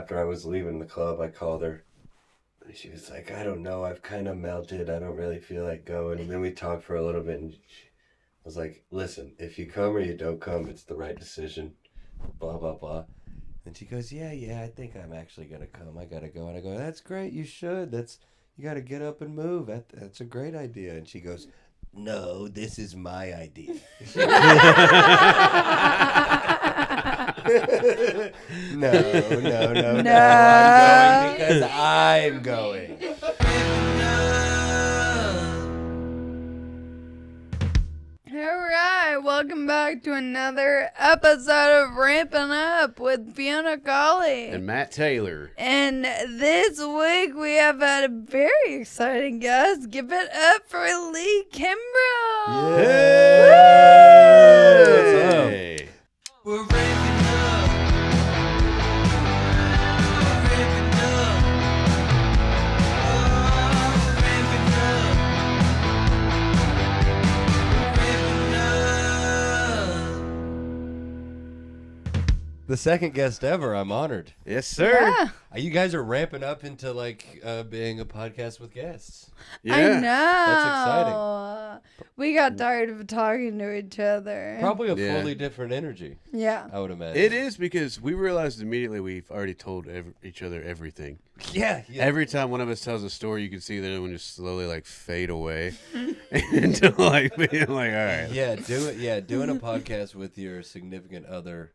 after I was leaving the club, I called her. And she was like, I don't know. I've kind of melted. I don't really feel like going. And then we talked for a little bit. And she was like, listen, if you come or you don't come, it's the right decision. Blah, blah, blah. And she goes, yeah, I think I'm actually going to come. I got to go. And I go, that's great. You should. You got to get up and move. That's a great idea. And she goes, no, this is my idea. No. I'm going because I'm going. All right, welcome back to another episode of Rampin Up with Fiona Colley and Matt Taylor. And this week we have had a very exciting guest. Give it up for Lee Kimbrell. Hey! What's up? We're ramping up. We're ramping up. Oh, we're ramping up. The second guest ever. I'm honored. Yes, sir. Yeah, You guys are ramping up into like being a podcast with guests. Yeah. I know. That's exciting. We got tired of talking to each other. Probably a Yeah. fully different energy, Yeah. I would imagine. It is because we realized immediately we've already told each other everything. Yeah. Every time one of us tells a story, you can see the other one just slowly like fade away until like being like, all right. Yeah, doing a podcast with your significant other,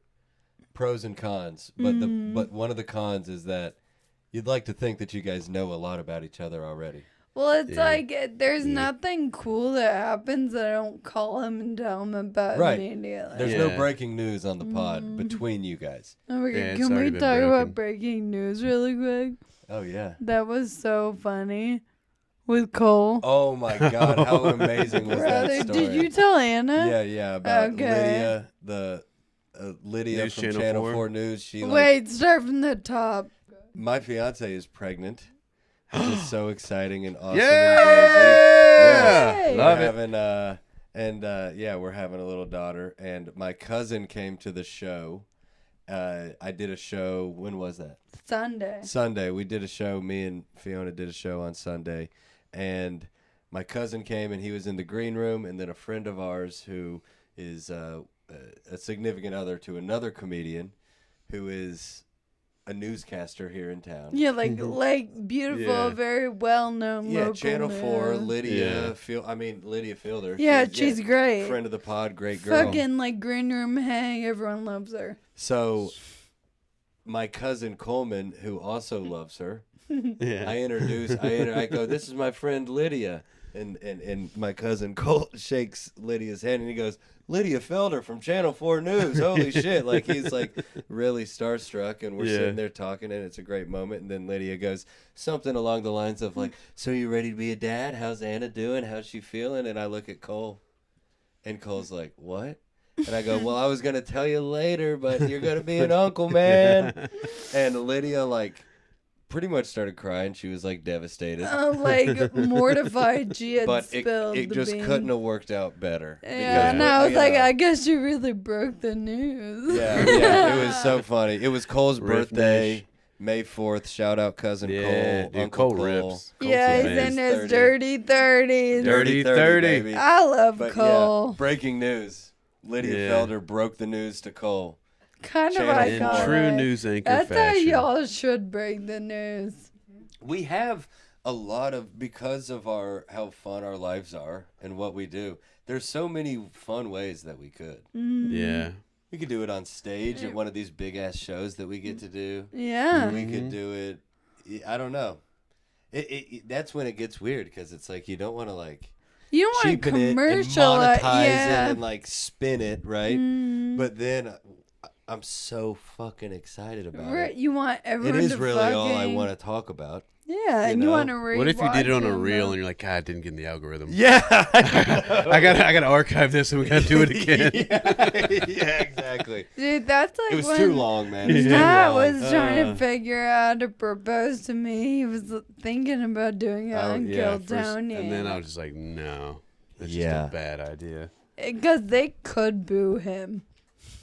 pros and cons. But one of the cons is that you'd like to think that you guys know a lot about each other already. Well, it's Yeah. like there's nothing cool that happens that I don't call him and tell him about Right. immediately. There's Yeah. no breaking news on the pod between you guys. Oh my God, Yeah, it's can we already talk been broken. about breaking news really quick? Oh yeah. That was so funny with Cole. Oh my God, how amazing was Brother, that story? did you tell Anna? Yeah, about Okay. Lydia News from Channel Channel 4. 4 News. She Wait, start from the top. my fiance is pregnant. Which is so exciting and awesome. Yeah! Yay! Love we're it. having we're having a little daughter, and my cousin came to the show. I did a show. When was that? Sunday. Sunday. We did a show. Me and Fiona did a show on Sunday, and my cousin came, and he was in the green room, and then a friend of ours who is a significant other to another comedian, who is a newscaster here in town. Yeah, like beautiful, Yeah. very well known. Yeah, local Channel 4, news. Lydia. Yeah. Lydia Fielder. Yeah, she's great. Friend of the pod, great girl. Fucking like green room hang, everyone loves her. So, my cousin Coleman, who also loves her, Yeah. I go, this is my friend Lydia. And my cousin Cole shakes Lydia's hand and he goes, Lydia Felder from Channel 4 News. Holy shit. Like, he's like really starstruck, and we're Yeah. sitting there talking, and it's a great moment. And then Lydia goes something along the lines of like, so you ready to be a dad? How's Anna doing? How's she feeling? And I look at Cole, and Cole's like, what? And I go, well, I was going to tell you later, but you're going to be an uncle, man. And Lydia, like, pretty much started crying. She was, like, devastated. Like mortified she had But spilled it the just beans. couldn't have worked out better. Yeah, and I was like, I guess you really broke the news. Yeah, it was so funny. It was Cole's Riff birthday, May 4th. Shout out cousin Yeah, Cole, dude, Uncle Cole rips. Cole's Yeah, the he's man. in his 30. dirty 30s. Dirty 30. baby. I love But Cole. yeah, breaking news. Lydia Yeah. Felder broke the news to Cole. Kind of Channel In iconic. true news anchor That's how fashion. y'all should break the news. We have a lot of, because of how fun our lives are and what we do, there's so many fun ways that we could. Yeah. We could do it on stage at one of these big ass shows that we get to do. Yeah. We could do it. I don't know. That's when it gets weird, because it's like you don't want to like You don't want to cheapen it and commercialize monetize yeah. it and like spin it, right? But then I'm so fucking excited about it. You want It everyone is to really all I fucking- want to talk about. Yeah, and you know? want to read. What if you did it on a reel and you're like, God, I didn't get in the algorithm. Yeah, I gotta archive this and we gotta do it again. yeah, exactly. Dude, that's like It was when too long, man. It was too Matt long. was trying to figure out how to propose to me. He was thinking about doing it on Kill Tony. And then I was just like, no, that's Yeah. just a bad idea. Because they could boo him.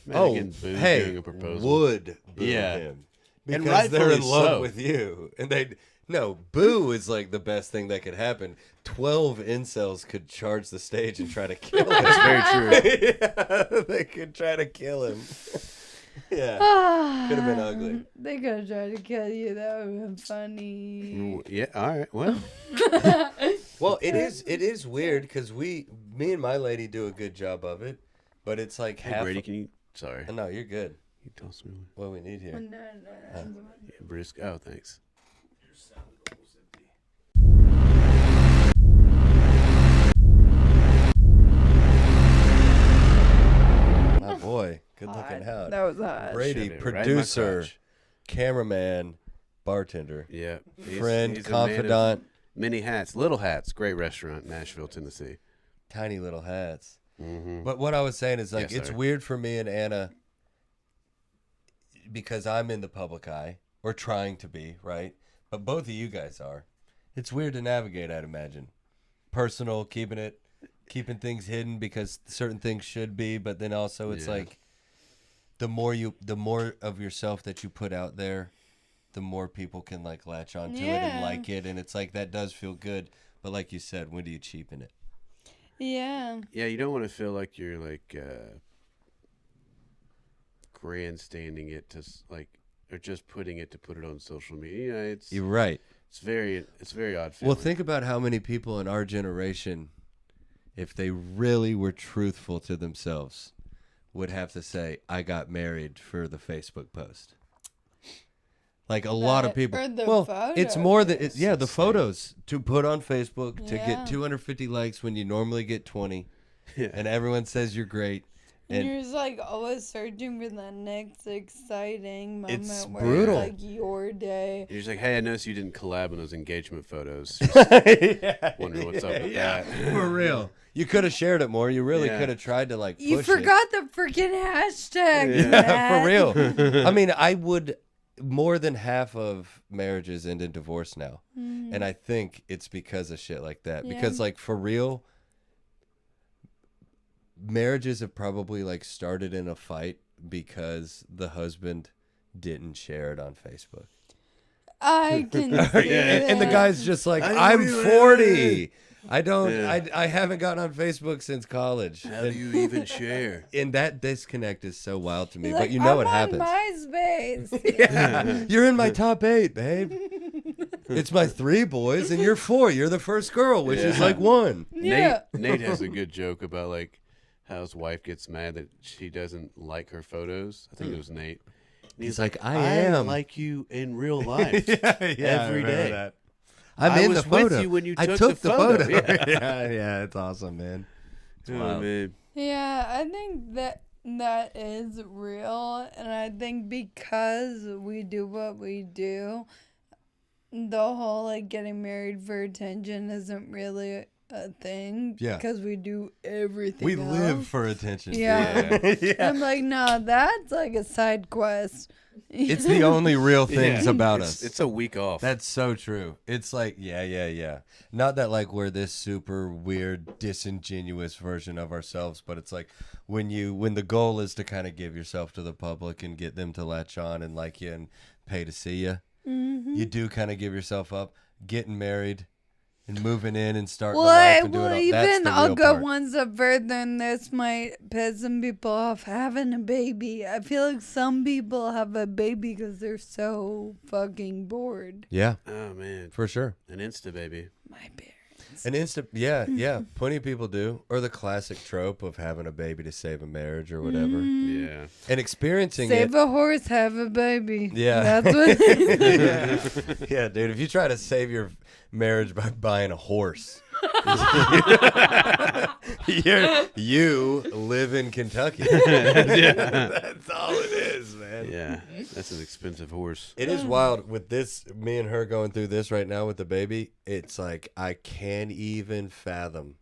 Imagine getting booed doing a proposal. would boo Yeah. him. because they're in rightfully love so. with you, and no, boo is like the best thing that could happen. 12 incels could charge the stage and try to kill him. That's very true. Yeah, they could try to kill him. Yeah, could have been ugly. They could have tried to kill you. That would have been funny. Yeah. All right. Well. Well, it is weird because me and my lady do a good job of it, but it's like Hey, half. Brady, can you? Sorry. No, you're good. You toss me one. What we need here? No. Yeah, brisk. Oh, thanks. My boy, good looking Hot. out. That was hot. Brady, Shove it right in my producer, crotch. cameraman, bartender, Yeah. friend, he's a man of confidant, Many Hats, Little Hats, great restaurant, Nashville, Tennessee. tiny little hats. Mm-hmm. But what I was saying is like Yeah, it's sorry. weird for me and Anna because I'm in the public eye or trying to be, right? But both of you guys are. It's weird to navigate, I'd imagine. Personal, keeping things hidden because certain things should be, but then also it's Yeah. like the more of yourself that you put out there, the more people can like latch onto it and Yeah. like it, and it's like that does feel good. But like you said, when do you cheapen it? Yeah. Yeah, you don't want to feel like you're like grandstanding it to or just putting it to put it on social media. You know, You're right. it's very odd feeling. Well, think about how many people in our generation, if they really were truthful to themselves, would have to say, I got married for the Facebook post. Like a lot of That- people. or the Well, it's more than photos. the photos to put on Facebook to Yeah. get 250 likes when you normally get 20, Yeah. and everyone says you're great. And And you're just like always searching for the next exciting moment It's where brutal. it's like your day. You're just like, hey, I noticed you didn't collab on those engagement photos. yeah, Wondering what's up with yeah, that. for real. You could have shared it more. You really Yeah. could have tried to like. You push it. forgot the freaking hashtag. Yeah, Matt. for real. I mean, I would. More than half of marriages end in divorce now, and I think it's because of shit like that. Yeah. Because, like, for real, marriages have probably like started in a fight because the husband didn't share it on Facebook. I can see And the that. guy's just like, I don't I'm even- 40. I don't. Yeah. I haven't gotten on Facebook since college. How do you even share? And that disconnect is so wild to me. He's But like, you know I'm it happens. on MySpace. Yeah. You're in my top 8, babe. It's my 3 boys, and you're 4. You're the first girl, which is Yeah. like 1. Yeah. Nate has a good joke about like how his wife gets mad that she doesn't like her photos. I think it was Nate. And He's like, I am. like you in real life. Every Every day. day. I'm I in was the with photo. you when you I took took the the photo. photo. Yeah. yeah, it's awesome, man. Oh, wild. man. Yeah, I think that is real, and I think because we do what we do, the whole like getting married for attention isn't really a thing. Yeah. Because we do everything. We live else. for attention. Yeah. yeah. I'm like, no, that's like a side quest. It's the only real things Yeah. about It's- us. It's a week off. That's so true. It's like, yeah. Not that like we're this super weird, disingenuous version of ourselves, but it's like when the goal is to kind of give yourself to the public and get them to latch on and like you and pay to see you, you do kind of give yourself up. Getting married and moving in and starting a life and doing all that's even the I'll real go part. one step further, and this might piss some people off. Having a baby, I feel like some people have a baby because they're so fucking bored. Yeah, oh man, for sure. an Insta baby. My parents. An instant, yeah. Plenty of people do, or the classic trope of having a baby to save a marriage or whatever, Yeah. and experiencing Save it. a horse, have a baby. Yeah. That's what. Yeah, dude. If you try to save your marriage by buying a horse, you live in Kentucky. That's all it is, man. Yeah, that's an expensive horse. It is wild with this, me and her going through this right now with the baby. It's like I can't even fathom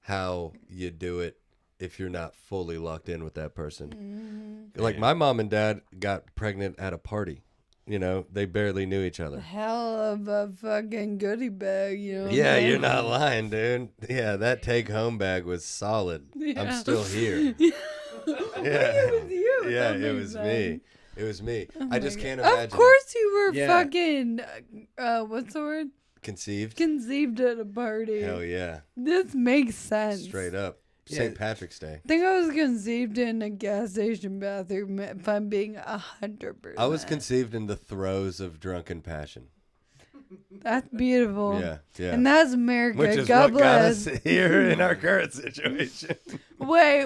how you do it if you're not fully locked in with that person. Like my mom and dad got pregnant at a party. You know, they barely knew each other. Hell of a fucking goodie bag, you know. Yeah, you're not lying, dude. Yeah, that take home bag was solid. I'm Yeah. still here. It was you. Yeah, That it makes was me. sense. It was me. Oh I my just God. can't imagine. Of course you were Yeah. fucking, what's the word? Conceived? Conceived at a party. Hell yeah. This makes sense. Straight up. Yeah. St. Patrick's Day. I think I was conceived in a gas station bathroom, if I'm being 100%. I was conceived in the throes of drunken passion. That's beautiful. Yeah, yeah. And that's America. Which is God what got bless. us here in our current situation. Wait.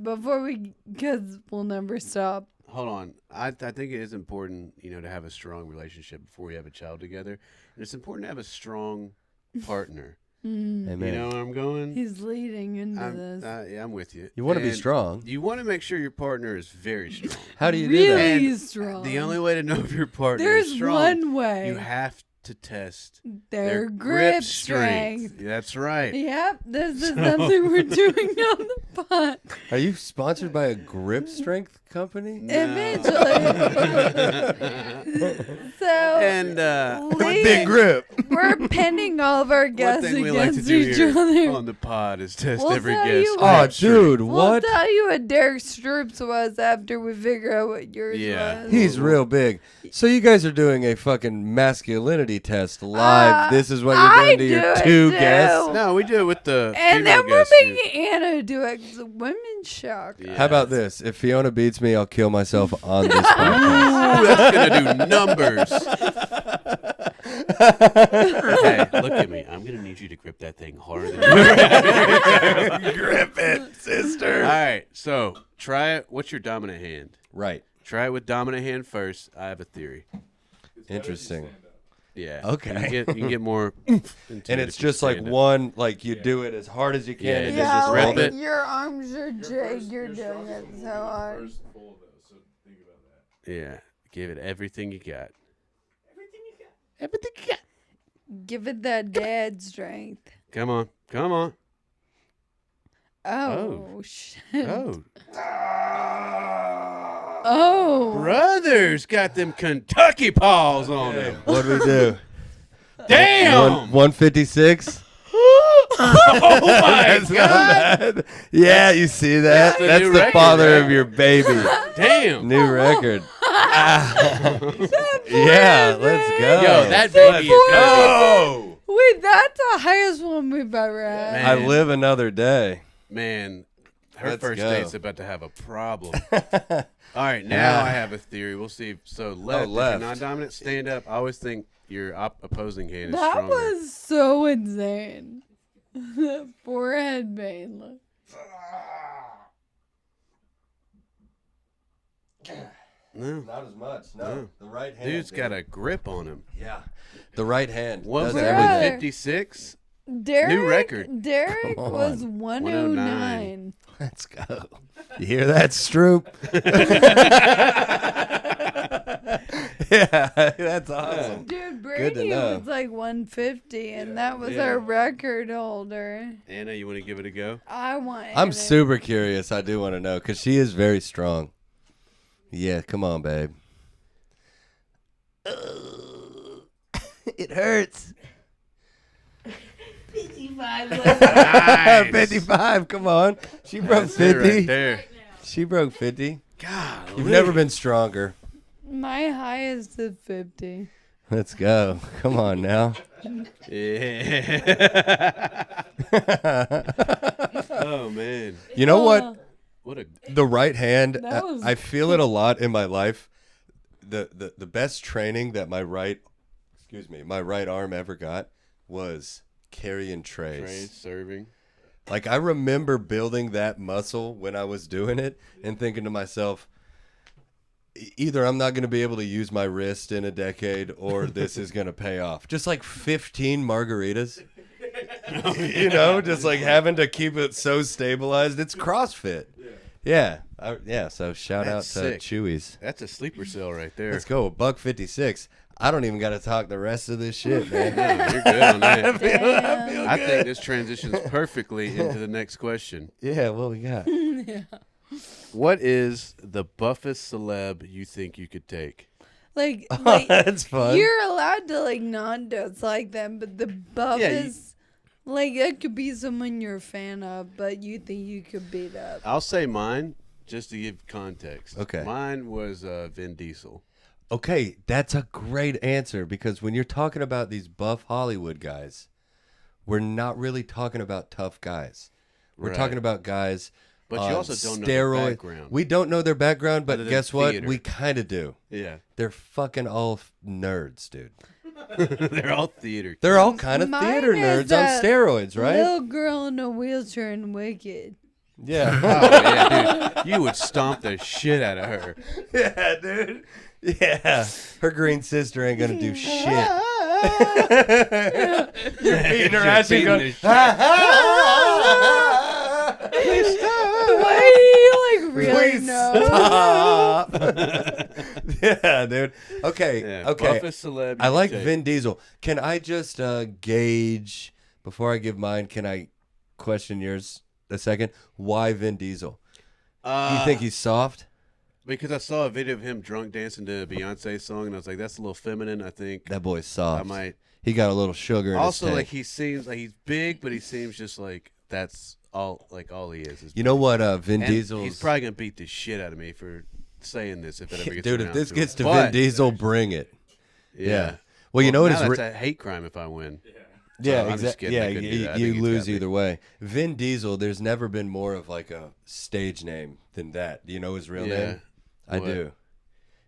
Before because we'll never stop. Hold on. I think it is important, to have a strong relationship before you have a child together. And it's important to have a strong partner. Amen. You know where I'm going? He's leading into this. Yeah, I'm with you. You want to be And strong. You want to make sure your partner is very strong. How do you do that? Really And strong. The only way to know if your partner There's is strong, one way. you have to test Their grip strength. That's right. Yep, this is something we're doing on the pod. Are you sponsored by a grip strength company? Eventually. So, And Lee, grip. we're pinning all of our one guests thing we like to against do each here other. on the pod is test We'll every tell guest. you grip Oh, what- strength. dude, We'll what? tell you what Derek Stroops was after we figure out what yours Yeah. was. He's real big. So you guys are doing a fucking masculinity test live. This is what you're I doing to your do it two too. guests. No, we do it with the And female then we're guests, making Anna do it 'cause the women shock. Yeah. How about this? If Fiona beats me, I'll kill myself on this podcast. Ooh, that's gonna do numbers. Hey, look at me. I'm gonna need you to grip that thing harder than you. Grip it, sister. All right, so try it. What's your dominant hand? Right. Try it with dominant hand first. I have a theory. Interesting. Yeah. Okay. You can get more. Into And it it's if you just like stand up. one, like you do it as hard as you can Yeah, and yeah, then just rip hold it. it. Your arms are jig. You're doing it so hard. Yeah. Give it everything you got. Everything you got. Give it that dad strength. Come on. Come on. Oh, shit. Oh. Oh. Brothers got them Kentucky paws on them. What do we do? Damn. 156? Oh my That's not God. bad. Yeah, you see that? That's the That's new the record, father right? of your baby. Damn. New record. Yeah, let's go. Yo, that baby is gonna Oh! Wait, that's the highest one we've ever had. Man. I live another day. be. Man, her Let's first go. date's about to have a problem. All right, now I have a theory. We'll see. So left, if left. you're non-dominant, stand up. I always think your opposing hand is That stronger. was so insane. The forehead vein. Look. No. Not as much. No. The right hand. Dude's got a grip on him. Yeah. The right hand. What was does that? Brother. everything. 56? 56? Derek, record. Derek Come on. was 109. Let's go. You hear that, Stroop? Yeah, that's awesome. Dude, Good to Brady know. was like 150, and that was Yeah. our record holder. Anna, you want to give it a go? I want. I'm Anna. super curious. I do want to know because she is very strong. Yeah, come on, babe. It hurts. 55. Nice. 55. Come on. She broke That's it 50. right there. She broke 50. God, You've never been stronger. My highest is 50. Let's go. Come on now. Yeah. Oh man, You know what? what a The right hand, That was I feel it a lot in my life. The best training that my right arm ever got was carrying trays. trade serving. Like I remember building that muscle when I was doing it and thinking to myself, either I'm not going to be able to use my wrist in a decade or this is going to pay off. Just like 15 margaritas. You know, just like having to keep it so stabilized. It's CrossFit. Yeah. So shout That's out to sick. Chewy's. That's a sleeper cell right there. Let's go. $1.56. I don't even got to talk the rest of this shit, man. No, you're good on that. Damn. I think this transitions perfectly into the next question. Yeah, what we got? What is the buffest celeb you think you could take? Like That's fun. you're allowed to like not dislike them, but the buff Yeah, is like it could be someone you're a fan of, but you think you could beat up. I'll say mine. just to give context. Okay. Mine was Vin Diesel. Okay, that's a great answer because when you're talking about these buff Hollywood guys, we're not really talking about tough guys. We're Right. talking about guys But on you also don't know their steroid- background. We don't know their background, but Other than guess what? theater. We kind of do. Yeah. They're fucking all nerds, dude. They're all theater. They're all kind of Mine theater is nerds on that steroids, right? Little girl in a wheelchair in Wicked. Yeah. Oh, yeah, dude. You would stomp the shit out of her. Yeah, dude. Yeah. Her green sister ain't gonna do shit. You're beating her ass and beating going, the shit. Why do you like really Please know? stop. Yeah, dude. Okay, Yeah, okay. buffest celeb. I you like can take. Vin Diesel. Can I just gauge, before I give mine, can I question yours a second? Why Vin Diesel? You think he's soft? Because I saw a video of him drunk dancing to a Beyonce song, and I was like, "That's a little feminine." I think That boy's I soft. might. He got a little sugar in Also, his like tank. he seems like he's big, but he seems just like that's all. Like all he is. You know what Vin and Diesel's... He's probably gonna beat the shit out of me for saying this if it ever gets Dude, if around this to gets it. to But, Vin Diesel, bring it. yeah. Well, you know what now is... that's a hate crime if I win. Yeah, I'm just exactly. kidding. I Yeah, couldn't do that. I you think he's lose got me. either way. Vin Diesel, there's never been more of like a stage name than that. Do you know his real Yeah. name? I What? do.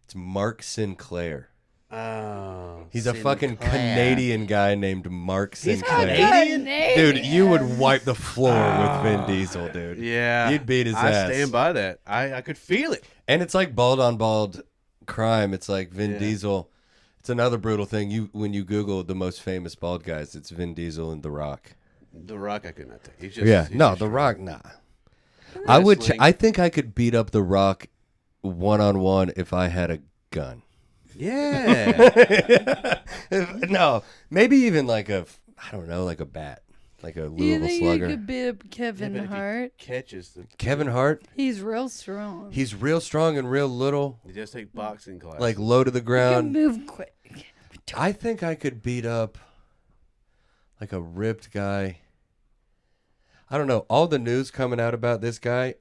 It's Mark Sinclair. Oh, He's a fucking Canadian guy named Mark He's Sinclair. Canadian? Dude, you would wipe the floor with Vin Diesel, dude. Yeah, You'd beat his I ass. stand by that. I could feel it. And it's like bald on bald crime. It's like Vin Yeah. Diesel. It's another brutal thing. When you Google the most famous bald guys, it's Vin Diesel and The Rock. The Rock, I could not take. He's just, Yeah, he's no, just The strong. Rock, nah. I would. Wrestling. I think I could beat up The Rock one-on-one if I had a gun. Yeah, No, maybe even like a, I don't know, like a bat, like a You Louisville think you Slugger. could beat up Kevin but if he- Hart? catches the. Kevin Hart, He's real strong. he's real strong and real little, He just take boxing class. like low to the He can ground. move quick. I think I could beat up like a ripped guy. I don't know. All the news coming out about this guy,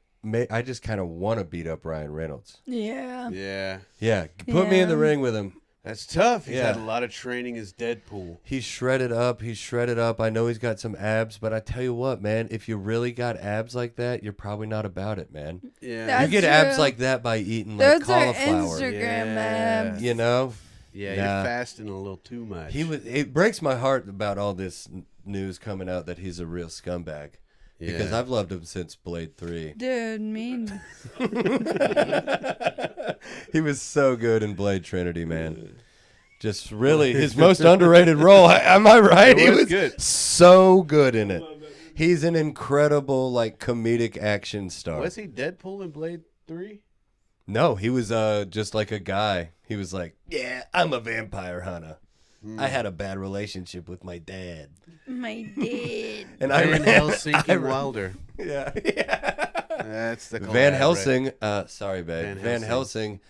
I just kind of want to beat up Ryan Reynolds. Yeah. Yeah, Yeah, put me in the Yeah. ring with him. that's tough. He's Yeah. had a lot of training as Deadpool. He's shredded up. He's shredded up. I know he's got some abs, but I tell you what, man, if you really got abs like that, you're probably not about it, man. Yeah, That's You get abs true. like that by eating like Those are cauliflower. Instagram Yeah. abs. You know? yeah. Nah. You're fasting a little too much. It breaks my heart about all this news coming out that he's a real scumbag. Because Yeah. I've loved him since Blade 3. Dude, mean. He was so good in Blade Trinity, man. Just really his most underrated role. Am I right? It He was was good. so good in it. He's an incredible like comedic action star. Was he Deadpool in Blade 3? No, he was just like a guy. He was like, "Yeah, I'm a vampire hunter. I had a bad relationship with my dad." My dad. And Van Helsing I- Wilder. Yeah. That's the Van collab, Helsing, sorry, babe. Van Van Helsing,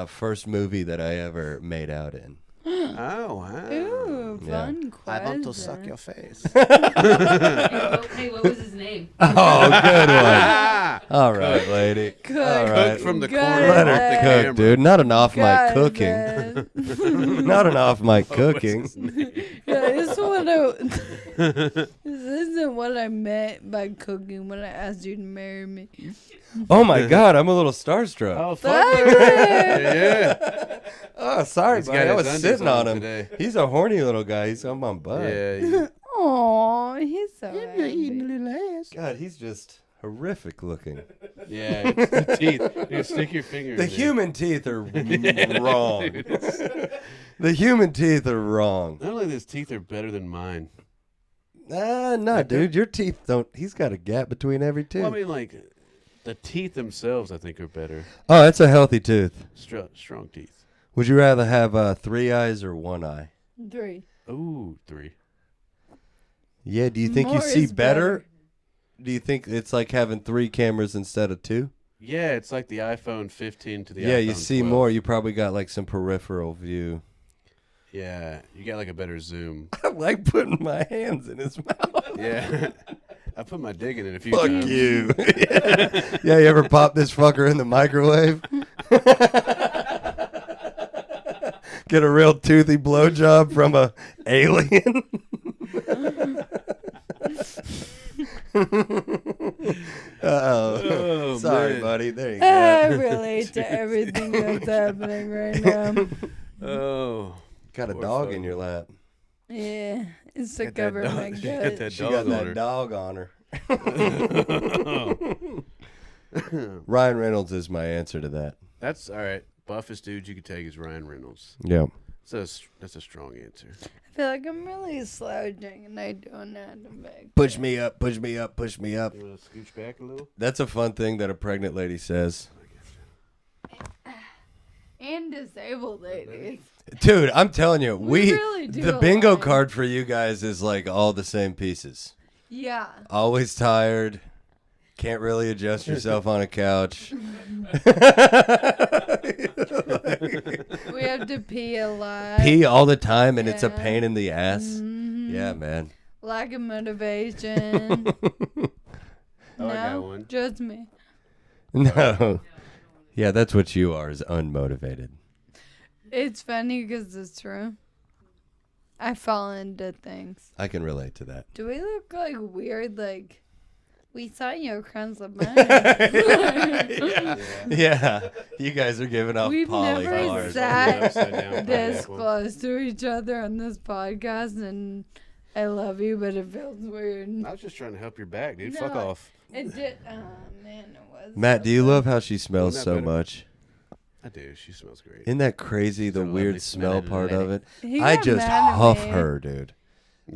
first movie that I ever made out in. Right? Oh, wow. Ooh, Yeah. fun question. face. Hey, what was his name? Oh, good one. All right, lady. Cook. All right. Cook from the Got corner. it, Let off her the cook, camera. dude. Not an off mic God, cooking. man. Not an off mic What was cooking. his name? Yeah, this isn't what I meant by cooking when I asked you to marry me. Oh my God, I'm a little starstruck. Oh, Thank fuck. you. Yeah. Oh, sorry, He's buddy. got I his was undies sitting on on him. today. He's a horny little guy. He's on my butt. Yeah. Aw, he's so happy. God, he's just horrific looking. Yeah. It's the teeth. You stick your finger The in there. human teeth are wrong. The human teeth are wrong. I don't think his teeth are better than mine. No, dude. Your teeth don't. He's got a gap between every tooth. Well, I mean, like, the teeth themselves, I think, are better. Oh, that's a healthy tooth. Strong teeth. Would you rather have 3 eyes or 1 eye? 3. Ooh, 3. Yeah. Do you think you More see is better? Do you think it's like having 3 cameras instead of 2? Yeah, it's like the iPhone 15 to the Yeah, iPhone you see 12. more. You probably got like some peripheral view. Yeah, you got like a better zoom. I like putting my hands in his mouth. Yeah. I put my dick in it a few Fuck times. you. Yeah, you ever pop this fucker in the microwave? Get a real toothy blowjob from a alien? Oh, Sorry, man. buddy. There you I go. relate to everything that's happening right now. Oh. Got a Poor dog fucker. in your lap. Yeah, it's to Got that cover dog- my she got gut. that She got dog on that her. dog on her. Ryan Reynolds is my answer to that. That's all right. Buffest dude you could take is Ryan Reynolds. Yeah. That's a strong answer. I feel like I'm really slouching and I don't know how to back. Push me up, push me up, push me up. You want to scooch back a little? That's a fun thing that a pregnant lady says. And disabled ladies. Dude, I'm telling you, We really do the bingo align. card for you guys is like all the same pieces. Yeah. Always tired. Can't really adjust yourself on a couch. We have to pee a lot. Pee all the time and it's a Yeah. pain in the ass. Mhm. Yeah, man. Lack of motivation. Oh, I got No, one. just me. No. Yeah, that's what you are, is unmotivated. It's funny because it's true. I fall into things. I can relate to that. Do we look like weird? Like, we thought you were friends of mine. Yeah. You guys are giving off We've poly never bars. sat Upside down this pineapple. close to each other on this podcast, and I love you, but it feels weird. I was just trying to help your back, dude. Fuck No. off. It did. Oh man, it was. Matt, so do you good. love how she smells Wasn't so that better? much? I do. She smells great. Isn't that crazy, the She's a weird lovely smell smelling part of lady. it? He I got just mad at huff me. her, dude.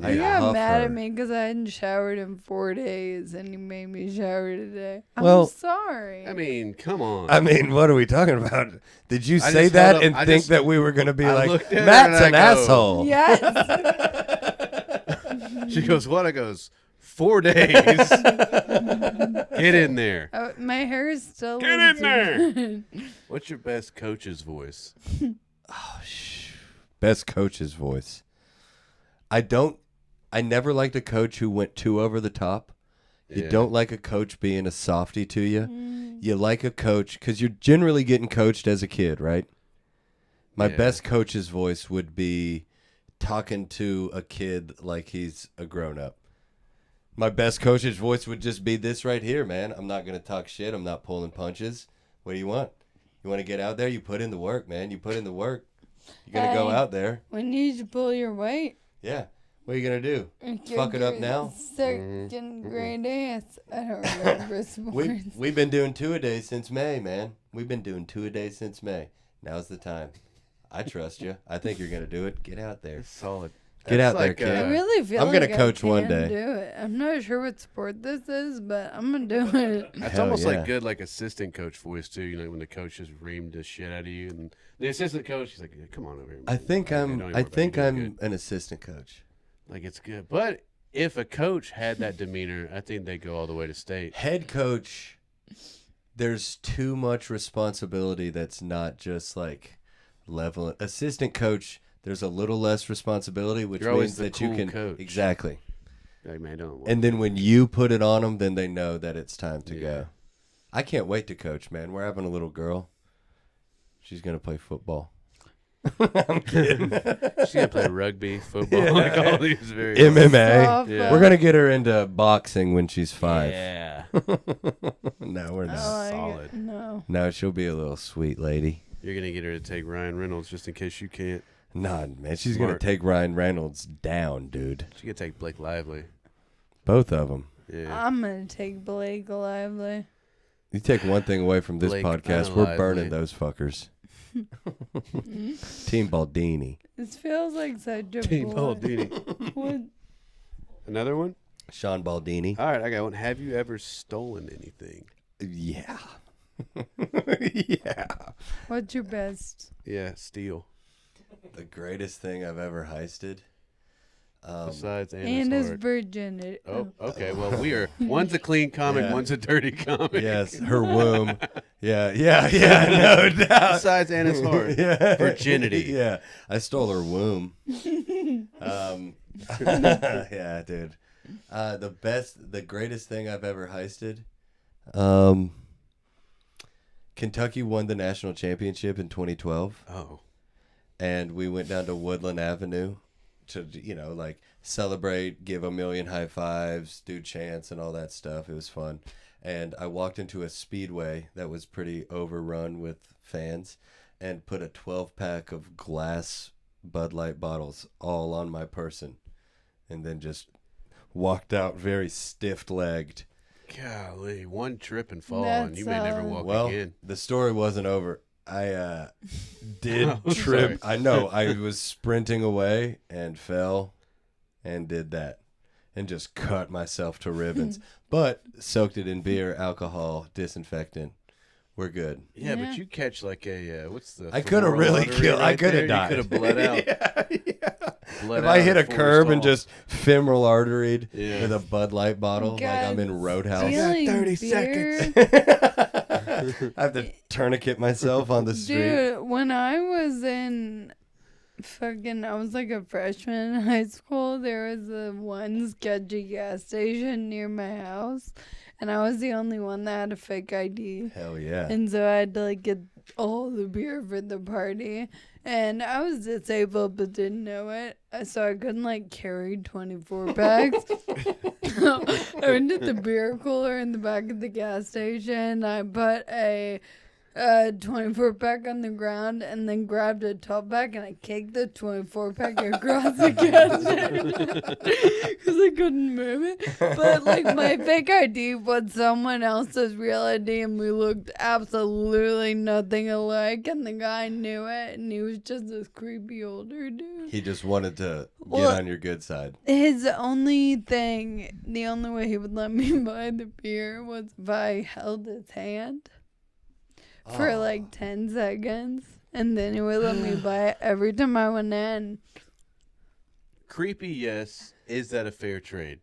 I He got huff mad her. at me because I hadn't showered in 4 days, and he made me shower today. I'm Well, sorry. I mean, come on. I mean, what are we talking about? Did you I say just that held up- and I think just- that we were going to be I like, looked at her Matt's and an I go- asshole? Yes. She goes, what? I goes, 4 days. Get in there. Oh, my hair is still. Get in there. there. What's your best coach's voice? Best coach's voice. I never liked a coach who went too over the top. You Yeah. don't like a coach being a softie to you. You like a coach because you're generally getting coached as a kid, right? My Yeah. best coach's voice would be talking to a kid like he's a grown up. My best coach's voice would just be this right here, man. I'm not going to talk shit. I'm not pulling punches. What do you want? You want to get out there? You put in the work, man. You put in the work. You're going to go Hey. out there. We need to pull your weight. Yeah. What are you going to do? Get Fuck it up your now? Second grade ass. I don't remember sports. We've been doing 2 a day since May, man. We've been doing 2 a day since May. Now's the time. I trust you. I think you're going to do it. Get out there. Solid. Get That's out there, like, kid. I really feel I'm like gonna coach I one can day. do it. I'm not sure what sport this is, but I'm gonna do it. That's Hell almost yeah. like good, like assistant coach voice too. You know, when the coach just reamed the shit out of you, and the assistant coach, he's like, yeah, "Come on over here." I man. think Don't I'm even worry about it. You're doing good." an assistant coach. Like it's good, but if a coach had that demeanor, I think they go all the way to state. Head coach, there's too much responsibility that's not just like level. Assistant coach, there's a little less responsibility, which You're always means the that you cool can coach. exactly. Like, man, don't. And then when you put it on them, then they know that it's time to Yeah. go. I can't wait to coach, man. We're having a little girl. She's gonna play football. I'm kidding. she's gonna play rugby, football, Yeah. like all these very MMA. Softball. We're gonna get her into boxing when she's 5. Yeah, No, we're I not. like Solid. it. No. No, she'll be a little sweet lady. you're gonna get her to take Ryan Reynolds just in case you can't. Nah, man, she's gonna Smart. take Ryan Reynolds down, dude. She could take Blake Lively. Both of them. Yeah, I'm gonna take Blake Lively. You take one thing away from this Blake podcast, we're Lively. burning those fuckers. Team Baldini. This feels like such a Team boy. Baldini. What? Another one. Sean Baldini. All right, I got one. Have you ever stolen anything? Yeah. Yeah. What's your best? Yeah, steal. The greatest thing I've ever heisted. Besides And Anna's his heart. virginity. Oh, okay. Well, we are. One's a clean comic, Yeah. one's a dirty comic. Yes, her womb. Yeah, no doubt. Besides Anna's heart. Yeah. Virginity. Yeah. I stole her womb. Yeah, dude. The greatest thing I've ever heisted. Kentucky won the national championship in 2012. Oh. And we went down to Woodland Avenue to, like celebrate, give a million high fives, do chants and all that stuff. It was fun. And I walked into a speedway that was pretty overrun with fans and put a 12-pack of glass Bud Light bottles all on my person and then just walked out very stiff-legged. Golly, one trip and fall, That's, and you may never walk Well, again. the story wasn't over. I did Oh, trip. sorry. I know. I was sprinting away and fell and did that and just cut myself to ribbons. But soaked it in beer, alcohol, disinfectant. We're good. Yeah, Yeah. but you catch like a what's the? I could have femoral really artery killed. I right could there? have died. You could have bled out. Yeah. Bled If I out hit at a curb and Forest just femoral arteried Yeah. with a Bud Light bottle, like I'm in God, Roadhouse. stealing 30 beer? I have to tourniquet myself on the street. Dude, when I was in I was like a freshman in high school, there was a one sketchy gas station near my house, and I was the only one that had a fake ID. Hell yeah. And so I had to like get all the beer for the party. And I was disabled but didn't know it. So I couldn't like carry 24 packs. I went to the beer cooler in the back of the gas station. I put a 24 pack on the ground and then grabbed a 12 pack and I kicked the 24 pack across the gas station because I couldn't move it. But like my fake ID was someone else's real ID and we looked absolutely nothing alike, and the guy knew it, and he was just this creepy older dude. He just wanted to get Well, on your good side. His only thing, the only way he would let me buy the beer was if I held his hand for Oh. like 10 seconds, and then he would let me buy it every time I went in. Creepy, yes. Is that a fair trade?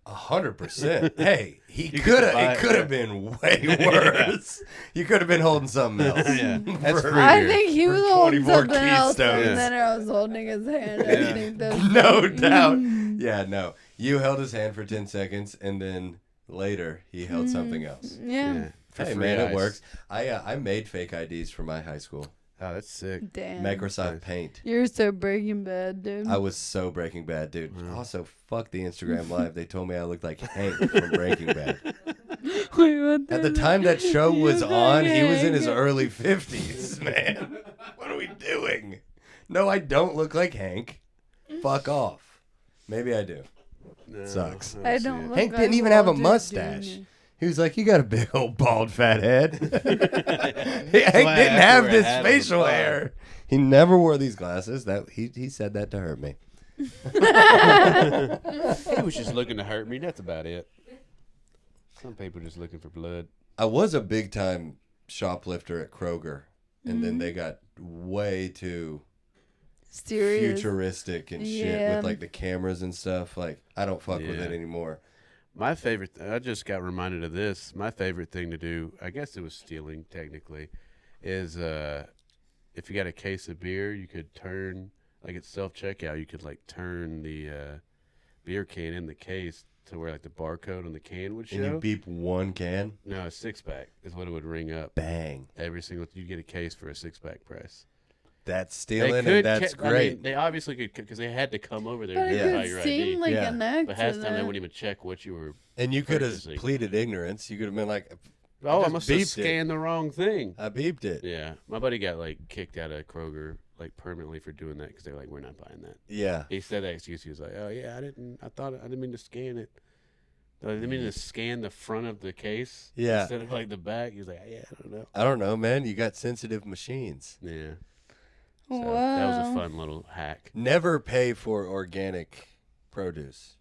100%. Hey, he You could could have. buy It it, could have yeah. been way worse. You could have been holding something else. Yeah, that's For- free. I beer. think he For was holding 24 something else, Keystones. and then I was holding his hand. I Yeah. think that's No doubt. Yeah, no. You held his hand for 10 seconds, and then later he held something else. Yeah. For Hey, free man, ice. it works. I made fake IDs for my high school. Oh, that's sick. Damn. Microsoft Nice. Paint. You're so Breaking Bad, dude. I was so Breaking Bad, dude. Wow. Also, fuck the Instagram Live. They told me I looked like Hank from Breaking Bad. Wait, what At the time that show You was look on, like he was in his Hank. early 50s, man. What are we doing? No, I don't look like Hank. Fuck off. Maybe I do. No, Sucks. I see don't it. look Hank like didn't even have a Walter mustache. Jr. He was like, you got a big old bald fat head. Hank why I didn't have to have wear a this hat on the facial pod. hair. He never wore these glasses. That he said that to hurt me. He was just looking to hurt me. That's about it. Some people just looking for blood. I was a big time shoplifter at Kroger, and then they got way too Serious. futuristic and shit Yeah. with like the cameras and stuff. Like I don't fuck with Yeah. it anymore. My favorite, I just got reminded of this. My favorite thing to do, I guess it was stealing technically, is if you got a case of beer, you could turn, like at self checkout, you could like turn the beer can in the case to where like the barcode on the can would show. And you beep one can, No, a 6-pack is what it would ring up. bang. Every single, you get a case for a 6-pack price. That's stealing, and that's I great. mean, they obviously could, because they had to come over there But and it verify would your seem ID. like Yeah. an But half the time they accident. wouldn't even check what you were. And you could have purchasing. pleaded ignorance. You could have been like, Oh, I just must have beeped it. scanned the wrong thing. I beeped it. Yeah, my buddy got like kicked out of Kroger like permanently for doing that because they're like, we're not buying that. Yeah. He said that excuse. He was like, oh yeah, I didn't mean to scan it. I didn't mean to scan the front of the case. Yeah. Instead of like the back. He was like, yeah, I don't know. I don't know, man. You got sensitive machines. Yeah. So Wow. that was a fun little hack. Never pay for organic produce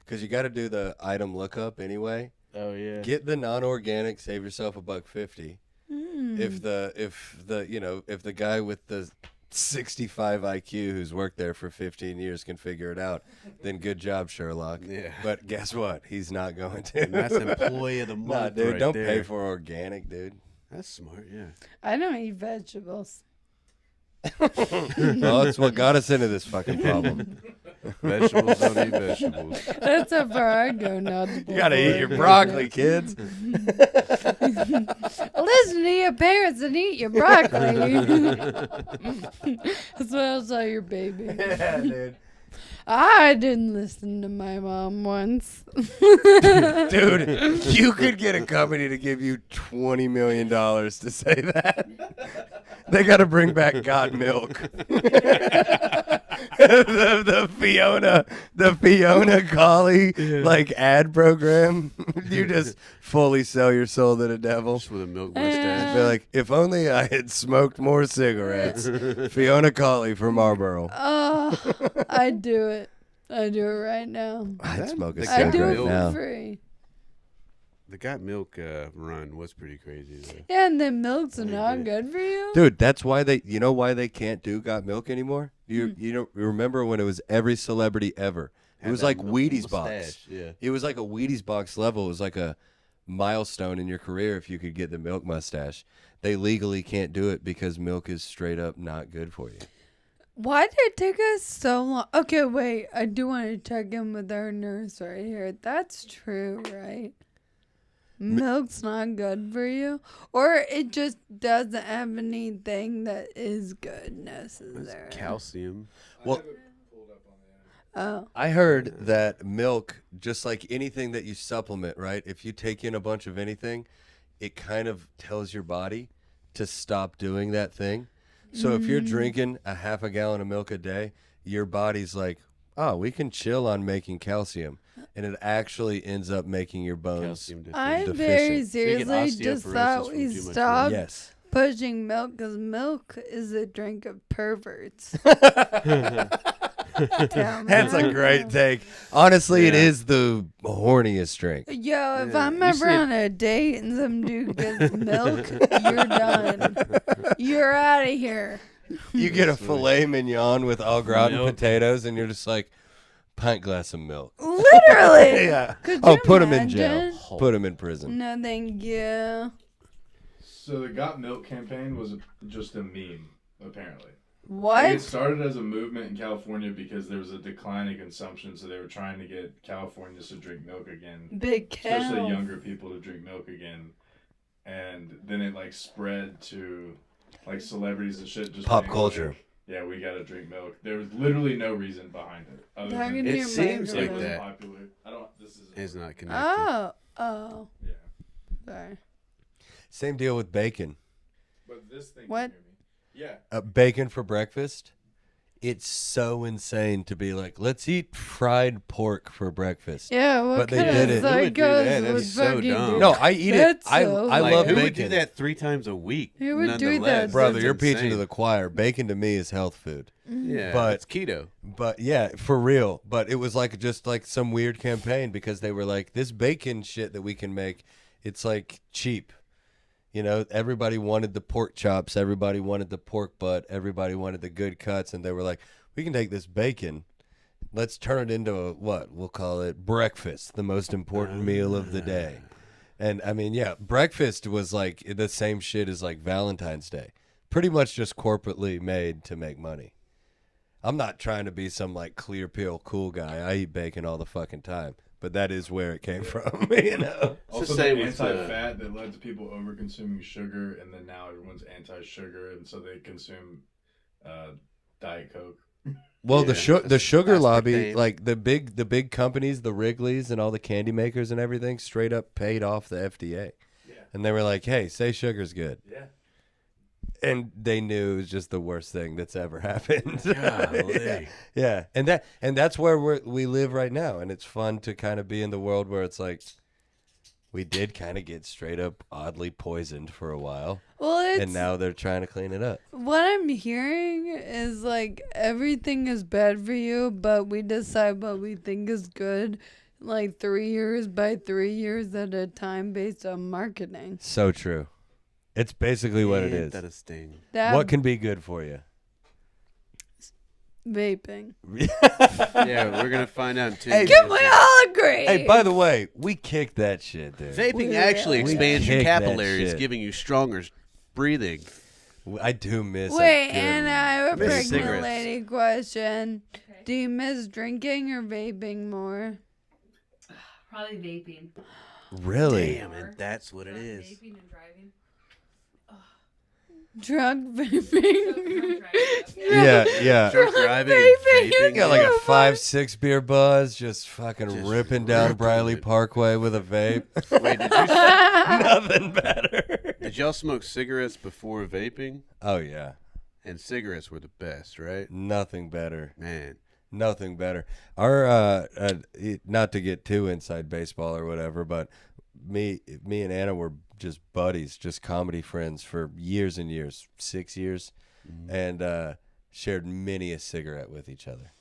because you got to do the item lookup anyway. Oh yeah. Get the non-organic, save yourself $1.50. Mm. If the guy with the 65 IQ who's worked there for 15 years can figure it out, then good job, Sherlock. Yeah. But guess what? He's not going to. And that's employee of the month. Nah, dude, right don't there. pay for organic, dude. That's smart. Yeah. I don't eat vegetables. Well, that's what got us into this fucking problem. Vegetables don't eat vegetables. That's how far I go. Not You gotta eat your broccoli, kids. Listen to your parents and eat your broccoli. That's what I'll tell your baby. Yeah, dude. I didn't listen to my mom once. Dude, you could get a company to give you $20 million to say that. They got to bring back God Milk. the Fiona Collie like ad program. You just fully sell your soul to the devil. Just with a milk mustache. Be like, if only I had smoked more cigarettes. Fiona Collie from Marlboro. Oh, I do it. I do it right now. I'd smoke a I I do cigarette it for now. free. The Got Milk run was pretty crazy, though. Yeah, and then milk's They not did. good for you. Dude, that's why you know why they can't do Got Milk anymore? You don't remember when it was every celebrity ever. It Had was that like Wheaties box. mustache, yeah. It was like a Wheaties box level. It was like a milestone in your career if you could get the milk mustache. They legally can't do it because milk is straight up not good for you. Why did it take us so long? Okay, wait. I do want to check in with our nurse right here. That's true, right? Milk's not good for you? Or it just doesn't have anything that is good It's necessarily? calcium. Well, Oh. I heard that milk, just like anything that you supplement, right? If you take in a bunch of anything, it kind of tells your body to stop doing that thing. So if you're drinking a half a gallon of milk a day, your body's like, oh, we can chill on making calcium. And it actually ends up making your bones. Calcium I deficient. very deficient. So you get seriously just osteoporosis thought from we too much stopped Yes. pushing milk because milk is a drink of perverts. Tell me That's a I'm great wrong. take. Honestly, it Yeah. is the horniest drink. Yo, if Yeah, I'm you ever see it- on a date and some dude gets milk, you're done. You're out of here. You get a That's funny. filet mignon with au gratin Milk. potatoes, and you're just like, pint glass of milk. Literally. Yeah. Could Oh, you put him in jail. imagine? Put him in prison. No, thank you. So the Got Milk campaign was just a meme, apparently. Like, it What? started as a movement in California because there was a decline in consumption, so they were trying to get Californians to drink milk again, Big especially cow. younger people to drink milk again. And then it like spread to like celebrities and shit. Just Pop being culture. like, yeah, we gotta drink milk. There was literally no reason behind it. Other Talking than to It your seems it like was microphone. that. popular. I don't. This is. It's not connected. Oh. Yeah. Sorry. Same deal with bacon. But this thing. What? Yeah. Bacon for breakfast. It's so insane to be like, let's eat fried pork for breakfast. Yeah, what But they kind did of it. Who would do psychos that? That'd would be so fucking dumb. do No, that? I eat it. That's I so Like, love who bacon. would do that 3 times a week? Who would do nonetheless? that? Brother, That's you're preaching to insane. the choir. Bacon to me is health food. Yeah, But- it's keto. But yeah, for real. But it was like just like some weird campaign because they were like, this bacon shit that we can make, it's like cheap. You know, everybody wanted the pork chops, everybody wanted the pork butt, everybody wanted the good cuts, and they were like, we can take this bacon, let's turn it into a, what we'll call it breakfast, the most important meal of the day. And I mean, yeah, breakfast was like the same shit as like Valentine's Day, pretty much just corporately made to make money. I'm not trying to be some like clear pill cool guy. I eat bacon all the fucking time, but that is where it came from, you know. It's Also, the same the with, anti-fat that led to people over-consuming sugar, and then now everyone's anti-sugar, and so they consume Diet Coke. Well, Yeah, the sugar lobby, aspartame. like the big companies, the Wrigley's and all the candy makers and everything, straight up paid off the FDA, Yeah. and they were like, "Hey, say sugar's good," Yeah. and they knew it was just the worst thing that's ever happened. Golly. Yeah, and that's where we live right now, and it's fun to kind of be in the world where it's like we did kind of get straight up oddly poisoned for a while, Well, it's and now they're trying to clean it up. what I'm hearing is like everything is bad for you, but we decide what we think is good, like 3 years by 3 years at a time based on marketing. So true. It's basically what it Ain't is. that a sting? That What can be good for you? vaping? Yeah, we're gonna find out in 2 Hey, years. Can we all agree? Hey, by the way, we kicked that shit, dude. Vaping We actually really- expands your We kick that capillaries, shit. giving you stronger breathing. I do miss. Wait, a good and I have a Miss pregnant cigarettes. lady question. Okay. Do you miss drinking or vaping more? Probably vaping. Really? Damn, and that's what it is. Vaping and driving. Drunk Drunk vaping. driving. Yeah. Drunk driving and vaping. vaping. You got like a So 5-6 beer buzz, just fucking Just ripping down ripping Briley it. Parkway with a vape. Wait, Nothing better. did y'all smoke cigarettes before vaping? Oh yeah, And cigarettes were the best, right? nothing better. Man. Nothing better. Our not to get too inside baseball or whatever, but me and Anna were just buddies, just comedy friends for years and years, 6 years, and shared many a cigarette with each other.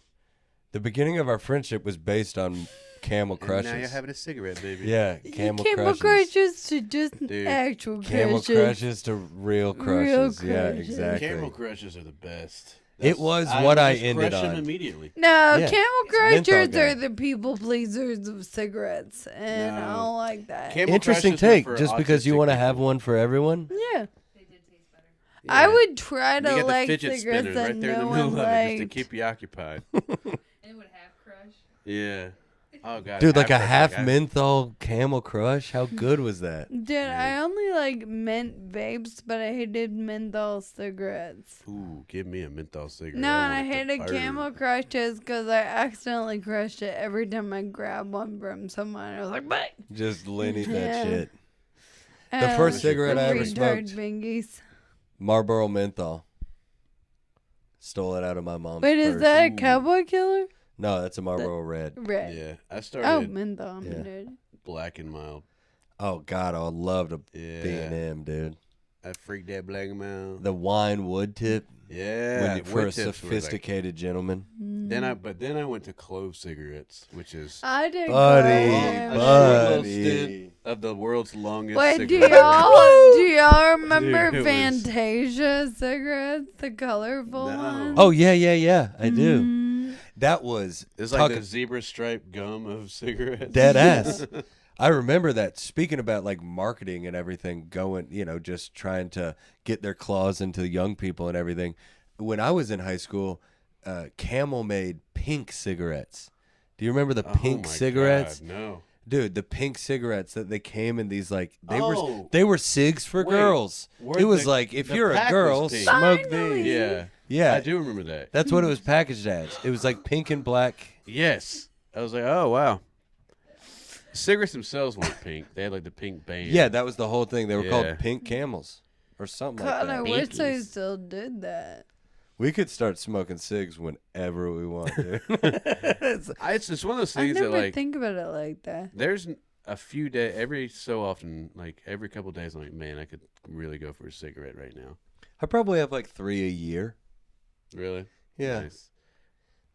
The beginning of our friendship was based on Camel And Crushes. now you're having a cigarette, baby. Yeah, Camel Camel Crushes. crushes to just Dude. actual Camel crushes. Crushes to real crushes. Yeah, crushes. exactly. Camel Crushes are the best. It was what I just ended crush them on. immediately. No, Yeah. Camel Menthol crushers gum. are the people pleasers of cigarettes, and I No. don't like that. Camel Interesting Crushes were take. for Just because you autistic want to people. have one for everyone. Yeah. They did taste better. I Yeah. would try You to got the like fidget cigarettes spinner that right there in no the middle one of it just to liked. keep you occupied. And it would have crush. Yeah. Oh god. Dude, like a half crush, menthol Camel Crush. How good was that? Dude, I only like mint vapes, but I hated menthol cigarettes. Ooh, give me a menthol cigarette. No, and I want it to hated burn. Camel Crushes because I accidentally crushed it every time I grabbed one from someone. I was like, "Bang!" Just Lenny that Yeah. shit. And first cigarette I ever retard smoked. bingies. Marlboro menthol. Stole it out of my mom's Wait, is purse. that a Ooh. cowboy killer? No, that's a Marlboro Red. Red. Yeah, I Oh, started menthol. Yeah. Dude. black and mild. Oh God, I loved a Yeah, B&M, dude. I freaked that black and mild. The wine wood tip Yeah, for a wood tips were like- sophisticated gentleman. then I went to clove cigarettes, which is I did. Buddy, a Graham. short little buddy. stint of the world's longest Wait, do cigarette. y'all remember Dude, it was- Fantasia cigarettes, the colorful No. ones? Oh yeah, I do. Mm. That was It's like talk- the zebra stripe gum of cigarettes. dead ass. I remember that. Speaking about like marketing and everything, going, just trying to get their claws into young people and everything. When I was in high school, Camel made pink cigarettes. Do you remember the Oh pink my cigarettes? God, no. Dude, the pink cigarettes that they came in these like Oh. they were cigs for Wait, girls. were It was the- like if the you're a pack girl, was pink. smoke Finally. these. Yeah, Yeah, I do remember that. that's what it was packaged as. It was like pink and black. Yes, I was like, oh wow. Cigarettes themselves weren't pink. They had like the pink band. Yeah, that was the whole thing. They were Yeah. called pink camels or something God, I like that. wish they Pinkies. still did that. We could start smoking cigs whenever we want, dude. It's- It's one of those I things that never like think about it like that. there's a few days every so often, like every couple of days, I'm like, man, I could really go for a cigarette right now. I probably have like 3 a year. Really? Yeah, Nice.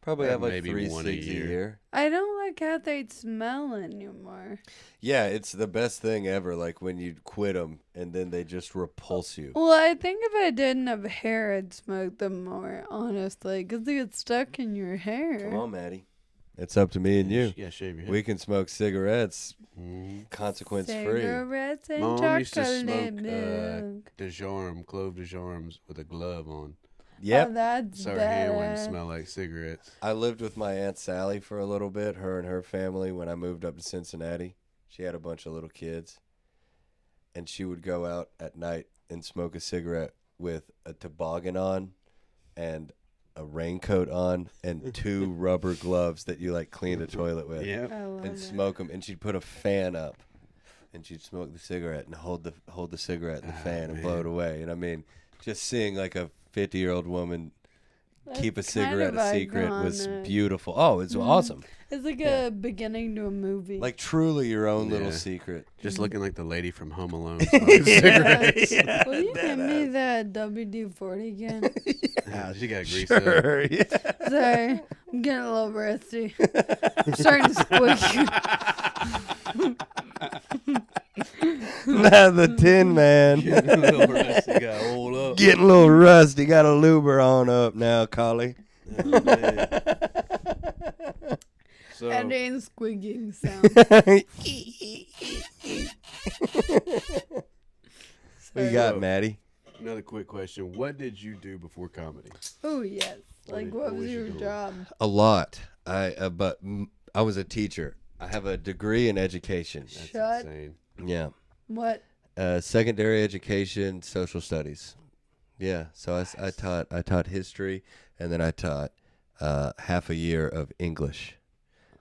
probably Or have like maybe 3 one a cigs a year. year. I don't like how they smell anymore. Yeah, it's the best thing ever. Like when you quit them and then they just repulse you. Well, I think if I didn't have hair, I'd smoke them more, honestly, because they get stuck in your hair. Come on, Maddie. It's up to me and you. Yeah, shave your head. We can smoke cigarettes Mhm. consequence free. Cigarettes and Mom used to chocolate smoke milk. DeJarme, clove DeJarmes with a glove on. Yep. Oh, that's So her hair wouldn't badass. smell like cigarettes. I lived with my Aunt Sally for a little bit, her and her family, when I moved up to Cincinnati. She had a bunch of little kids. And she would go out at night and smoke a cigarette with a toboggan on and a raincoat on and 2 rubber gloves that you like clean a toilet with. Yeah. I love And it. smoke them. And she'd put a fan up. And she'd smoke the cigarette and hold the cigarette in the Ah, fan and blow it man. away. And I mean, just seeing like a 50-year-old woman keep a That's kind cigarette of a secret was iconic. beautiful. Oh, it's Mhm. awesome. It's like Yeah. a beginning to a movie. Like truly your own little Yeah. secret. Just looking like the lady from Home Alone smoking cigarettes. Yeah, Will you give me deadass. that WD-40 again? Ah, she got greased up. Sure, yeah. Sorry, I'm getting a little rusty. I'm starting to squeak. Now the Tin Man. Getting a little rusty, got old up. Getting a little rusty. Got a luber on up now, Collie. Oh, man. So, Adding squeaking sound. What you got, So- Maddie? another quick question. What did you do before comedy? Oh yes. Like, what was was you your doing? job? A lot. I was a teacher. I have a degree in education. That's Shut. insane. Yeah. What? Secondary education, social studies. Yeah. So I taught history, and then I taught half a year of English,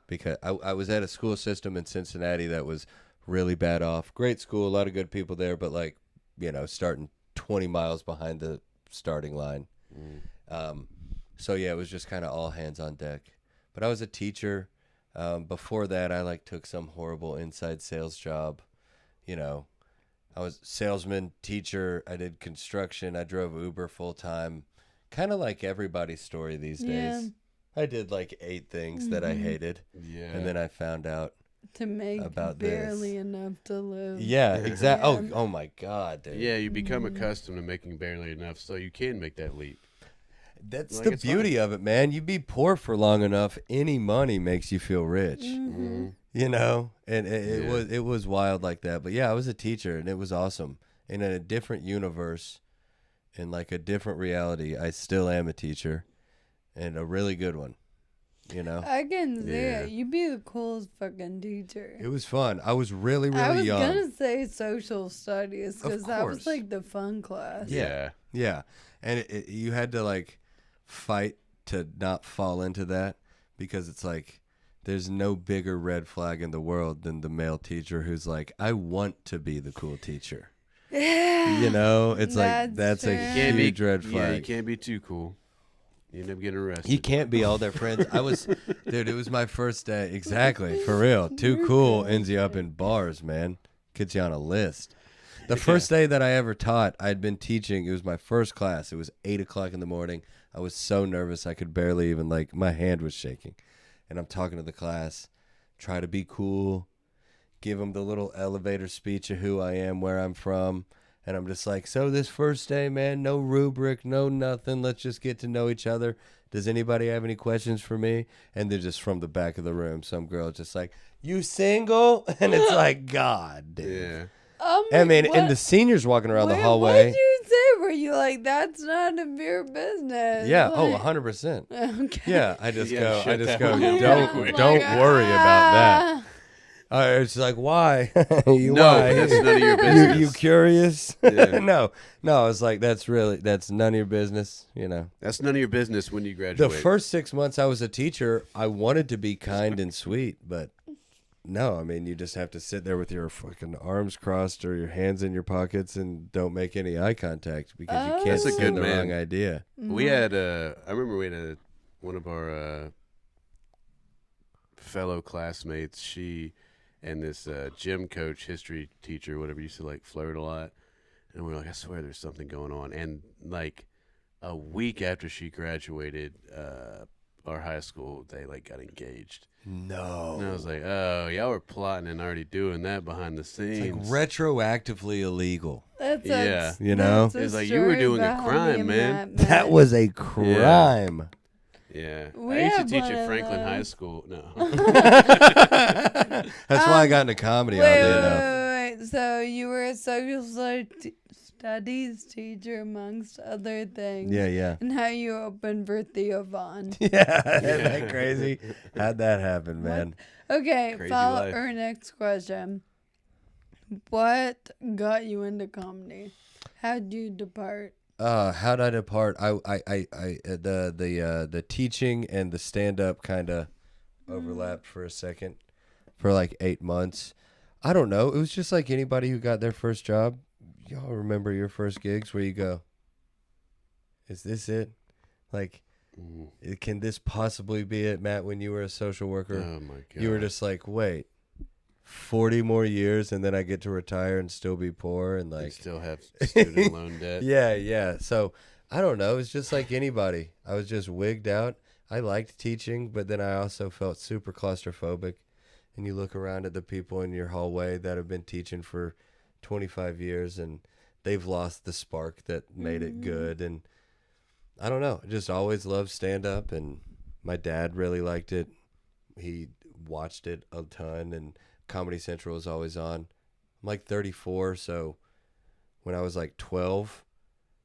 because I was at a school system in Cincinnati that was really bad off. Great school, a lot of good people there, but like, starting 20 miles behind the starting line. So yeah, it was just kind of all hands on deck. But I was a teacher. Before that, I took some horrible inside sales job. I was salesman, teacher. I did construction. I drove Uber full time. Kind of like everybody's story these Yeah. days. I did 8 things that I hated, Yeah. and then I found out. To make About barely this. enough to live. Yeah, exactly. Yeah. Oh my God, dude. Yeah, you become accustomed to making barely enough, so you can make that leap. That's Like, the it's beauty of it, man. You be poor for long enough, any money makes you feel rich. Mm-hmm. And it Yeah. was wild like that. But yeah, I was a teacher, and it was awesome. And in a different universe, in a different reality, I still am a teacher, and a really good one. I can say Yeah. it. You'd be the coolest fucking teacher. It was fun. I was really, really I was young. gonna say social studies because that was course. the fun class. Yeah. Yeah, and you had to fight to not fall into that, because it's there's no bigger red flag in the world than the male teacher who's I want to be the cool teacher. It's that's a Can't be- huge red Yeah, flag. you can't be too cool. You end up getting arrested. You can't be all their friends. Dude, it was my first day. Exactly, for real. Too cool ends you up in bars, man. Gets you on a list. The first day that I ever taught, I'd been teaching. It was my first class. It was 8 o'clock in the morning. I was so nervous I could barely even, my hand was shaking. And I'm talking to the class, try to be cool, give them the little elevator speech of who I am, where I'm from. And I'm just so this first day, man, no rubric, no nothing. Let's just get to know each other. Does anybody have any questions for me? And they're just from the back of the room. Some girl just you single? And it's God, dude. Yeah. I mean, and the seniors walking around the What hallway. did you say? Were you that's not a your business? Yeah. Oh, 100%. Okay. Yeah. I just Yeah, go. I shut just that go. one down Don't quick. worry about that. It's why? You No, why? that's none of your business. You curious? Yeah. No. It's that's none of your business. That's none of your business when you graduate. The first 6 months I was a teacher, I wanted to be kind and sweet, but no, I mean, you just have to sit there with your fucking arms crossed or your hands in your pockets and don't make any eye contact, because you can't That's a send good the man. wrong idea. We had, I remember we had one of our fellow classmates, she and this gym coach, history teacher, whatever, used to flirt a lot. And we were I swear there's something going on. And a week after she graduated our high school, they got engaged. No. And I was oh, y'all were plotting and already doing that behind the It's scenes. retroactively illegal. That's Yeah. You know? that's a It's you were story doing a about how crime, me and man. Matt That met. was a crime. Yeah. We I used to had teach one at of Franklin High those. School. No. That's why I got into comedy, Wait, oddly wait, enough. wait, wait. So you were a social studies teacher, amongst other things. Yeah, yeah. And how you opened for Theo Vaughn. Yeah, isn't that crazy? How'd that happen, man? Okay, Crazy follow life. our next question. What got you into comedy? How'd you depart? How'd I depart? The teaching and the stand up kind of overlapped for a second, for 8 months. I don't know. It was just like anybody who got their first job. Y'all remember your first gigs where you go, "Is this it? Can this possibly be it, Matt?" When you were a social worker, Oh my god. you were just wait, 40 more years and then I get to retire and still be poor and You still have student loan debt. yeah. So I don't know. It's just like anybody. I was just wigged out. I liked teaching, but then I also felt super claustrophobic. And you look around at the people in your hallway that have been teaching for 25 years and they've lost the spark that made it good. And I don't know. I just always loved stand up, and my dad really liked it. He watched it a ton, and Comedy Central was always on. I'm 34, so when I was 12,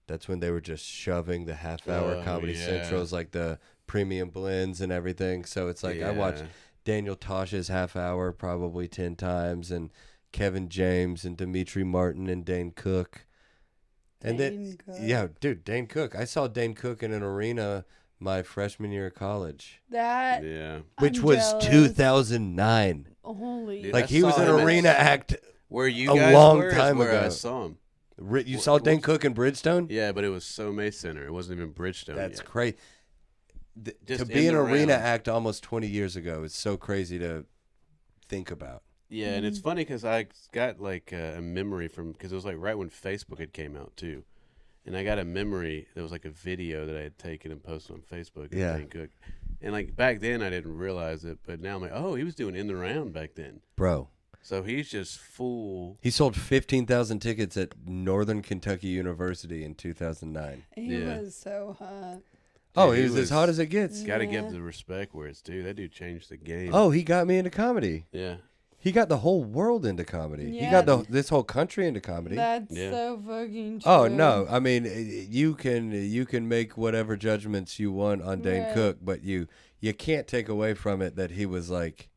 That's when they were just shoving the half-hour Oh, Comedy yeah. Centrals, like the premium blends and everything. So it's like I watched Yeah. Daniel Tosh's half hour probably 10 times, and Kevin James and Dimitri Martin and Dane Cook. And Dane then, Cook. yeah, dude, Dane Cook. I saw Dane Cook in an arena my freshman year of college, That Yeah. which I'm was jealous. 2009. Holy. Dude, Like I he was saw an him at- arena act. Where you A guys long were is time where I ago. saw him. You Wh- saw Dane what's- Cook in Bridgestone? Yeah, but it was SoMe Center. It wasn't even Bridgestone That's yet. crazy. Just To be in an the arena round. act almost 20 years ago is so crazy to think about. Yeah, and it's funny because I got like a memory from because it was like right when Facebook had came out too, and I got a memory. There was like a video that I had taken and posted on Facebook. Of Yeah. Dane Cook, and like back then I didn't realize it, but now I'm like, oh, he was doing in the round back then. Bro, So he's just full. he sold 15,000 tickets at Northern Kentucky University in 2009. He Yeah. was so hot. Oh, Dude, he he was as was- hot as it gets. Got to Yeah. give the respect where it's due. That dude changed the game. Oh, he got me into comedy. yeah. He got the whole world into comedy. He Yeah. got this whole country into comedy. That's Yeah. so fucking true. Oh no! I mean, you can make whatever judgments you want on Dane Right. Cook, but you can't take away from it that he was like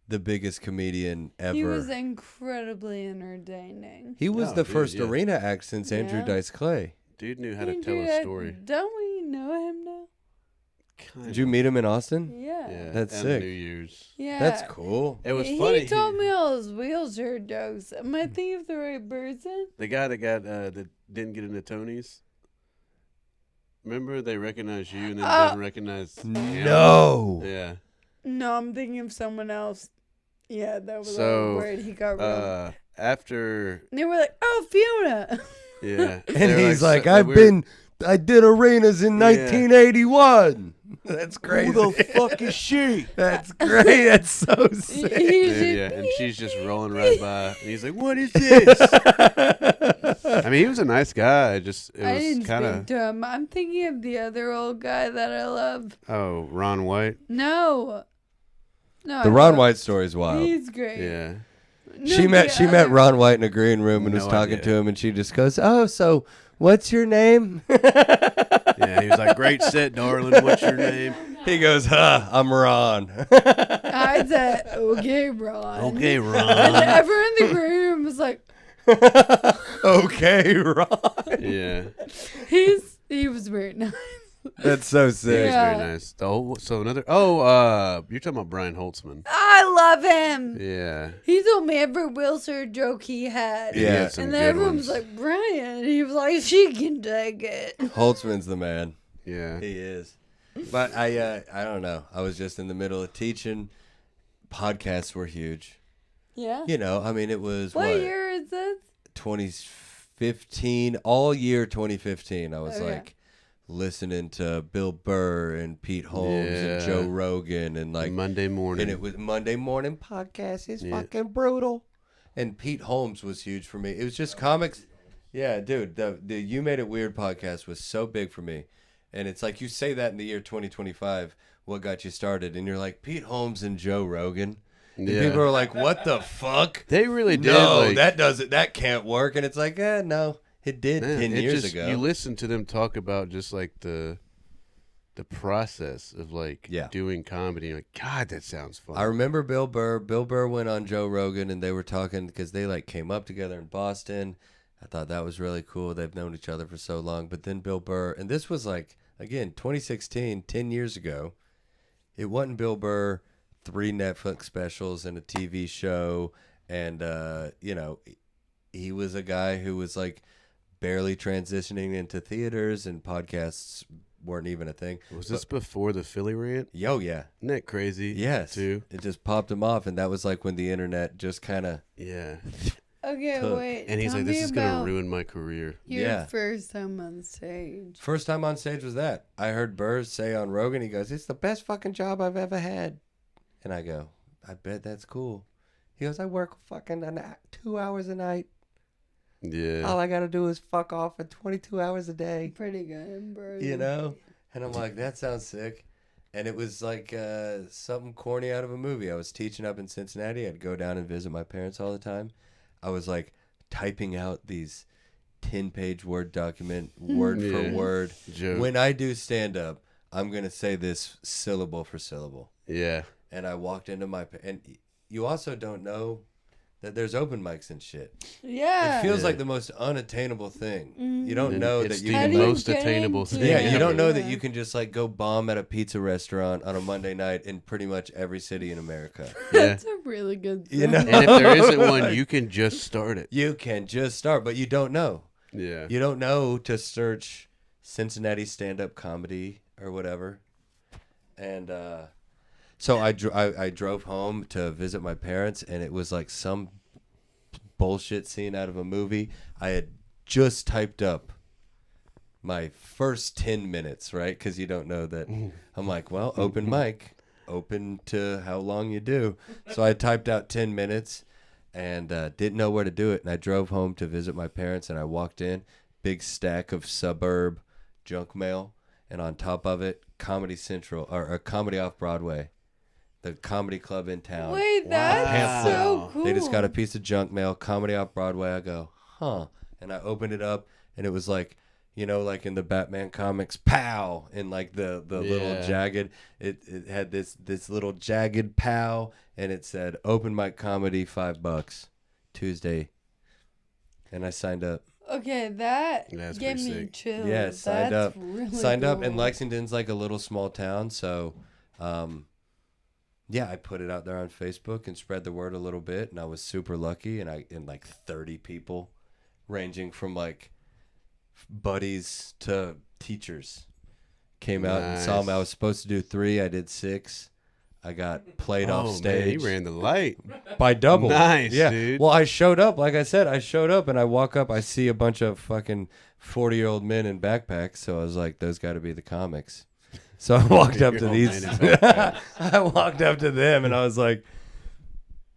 the biggest comedian ever. He was incredibly entertaining. He was Oh, the dude, first yeah. arena act since Andrew Yeah. Dice Clay. Dude knew how to Andrew, tell a story. Don't we know him now? Kind Did you of. meet him in Austin? Yeah. Yeah, That's and sick. New Year's. Yeah. That's cool. It was he funny. told me all his wheelchair jokes. Am I thinking of the right person? The guy that got that didn't get into Tony's. Remember, they recognized you and then didn't recognize him? No. Yeah. No, I'm thinking of someone else. Yeah, that was So, all weird. He got real. After, And they were like, "Oh, Fiona." yeah, And they were he's like, so- I've we were- I did arenas in Yeah. 1981. That's crazy. Who the fuck is she? That's great. That's so sick. He's Dude, yeah, and she's just rolling right by, and he's like, "What is this?" I mean, he was a nice guy. It I was didn't kind speak of to him. I'm thinking of the other old guy that I love. Ron White. No. No. The I Ron love- White story is wild. He's great. Yeah, No, She the met other- Ron White in a green room and was No talking idea. to him, and she just goes, "Oh, so what's your name?" yeah. He was like, "Great set, darling. What's your name?" He goes, I'm Ron." I said, "Okay, Ron." Okay, And Ron. everyone in the green room was like, Okay, Ron. Yeah, he was very nice. That's so he sick. was Yeah. very nice. So another. You're talking about Brian Holtzman. I love him. Yeah. He told me every wheelchair joke he had. He Yeah. had some And good then everyone was ones. like, "Brian." He was like, "She can take it." Holtzman's the man. Yeah. He is. But I don't know. I was just in the middle of teaching. Podcasts were huge. Yeah. You know, I mean, it was What what, year is this? 2015, all year 2015. I was Okay. like listening to Bill Burr and Pete Holmes and Yeah. Joe Rogan and like Monday morning. and it was Monday morning podcast is Yeah. fucking brutal. And Pete Holmes was huge for me. It was just comics. Yeah, dude, the You Made It Weird podcast was so big for me. And it's like you say that in the year 2025, what got you started? And you're like, Pete Holmes and Joe Rogan. And Yeah. people are like, what the fuck? They really did. No, like, that can't work. And it's like, no, it did man, 10 it years just- ago. You listen to them talk about just like the process of like Yeah. doing comedy. Like, God, that sounds fun. I remember Bill Burr. Bill Burr went on Joe Rogan and they were talking because they like came up together in Boston. I thought that was really cool. They've known each other for so long. But then Bill Burr, and this was like, again, 2016, 10 years ago. It wasn't Bill Burr, 3 Netflix specials and a TV show. And, he was a guy who was like barely transitioning into theaters and podcasts weren't even a thing. Was this before the Philly rant? Yo, yeah. Isn't that crazy? Yes. Too. It just popped him off. And that was like when the internet just kind of. Yeah. Okay, Took. wait. And he's tell like, "This me is gonna about ruin my career." your Yeah. first time on stage. First time on stage was that. I heard Burr say on Rogan, he goes, "It's the best fucking job I've ever had." And I go, "I bet that's cool." He goes, "I work fucking 2 hours a night. Yeah. All I got to do is fuck off for 22 hours a day." Pretty good, bro. You know? And I'm like, that sounds sick. And it was like something corny out of a movie. I was teaching up in Cincinnati. I'd go down and visit my parents all the time. I was like typing out these 10-page Word document, word for Yeah. word. Joke. When I do stand up, I'm gonna say this syllable for syllable. Yeah. And I walked into and you also don't know that there's open mics and shit. Yeah. It feels Yeah. like the most unattainable thing. You don't And know it's that you the How can do you most get attainable into thing. yeah, it? you don't know that Yeah. you can just like go bomb at a pizza restaurant on a Monday night in pretty much every city in America. Yeah. That's a really good You know? song. And if there isn't one, you can just start it. You can just start, but you don't know. Yeah. You don't know to search Cincinnati stand-up comedy or whatever. And so I drove home to visit my parents, and it was like some bullshit scene out of a movie. I had just typed up my first 10 minutes, right? Because you don't know that. I'm like, well, open mic, open to how long you do. So I typed out 10 minutes and didn't know where to do it. And I drove home to visit my parents, and I walked in, big stack of suburb junk mail, and on top of it, Comedy Central, or a Comedy Off Broadway, the comedy club in town. Wait, that's Pamphlet. so cool. They just got a piece of junk mail, Comedy Off Broadway. I go, huh. And I opened it up, and it was like, you know, like in the Batman comics, pow, and like the little Yeah. jagged, it had this little jagged pow, and it said open mic comedy, $5 Tuesday. And I signed up. Okay, that That's gave pretty me sick. chills. Yeah, signed That's up. Really Signed up, cool. and Lexington's like a little small town, so yeah, I put it out there on Facebook and spread the word a little bit, and I was super lucky, and like 30 people, ranging from like buddies to teachers, came out and saw me. Nice. I was supposed to do 3, I did 6. I got played off Man, stage he ran the light. by double. Nice, yeah. dude. Well, I showed up, like I said, and I walk up, I see a bunch of fucking 40-year-old men in backpacks, so I was like, those got to be the comics. So I walked up to 40-year-old these. men in backpacks. I walked up to them and I was like,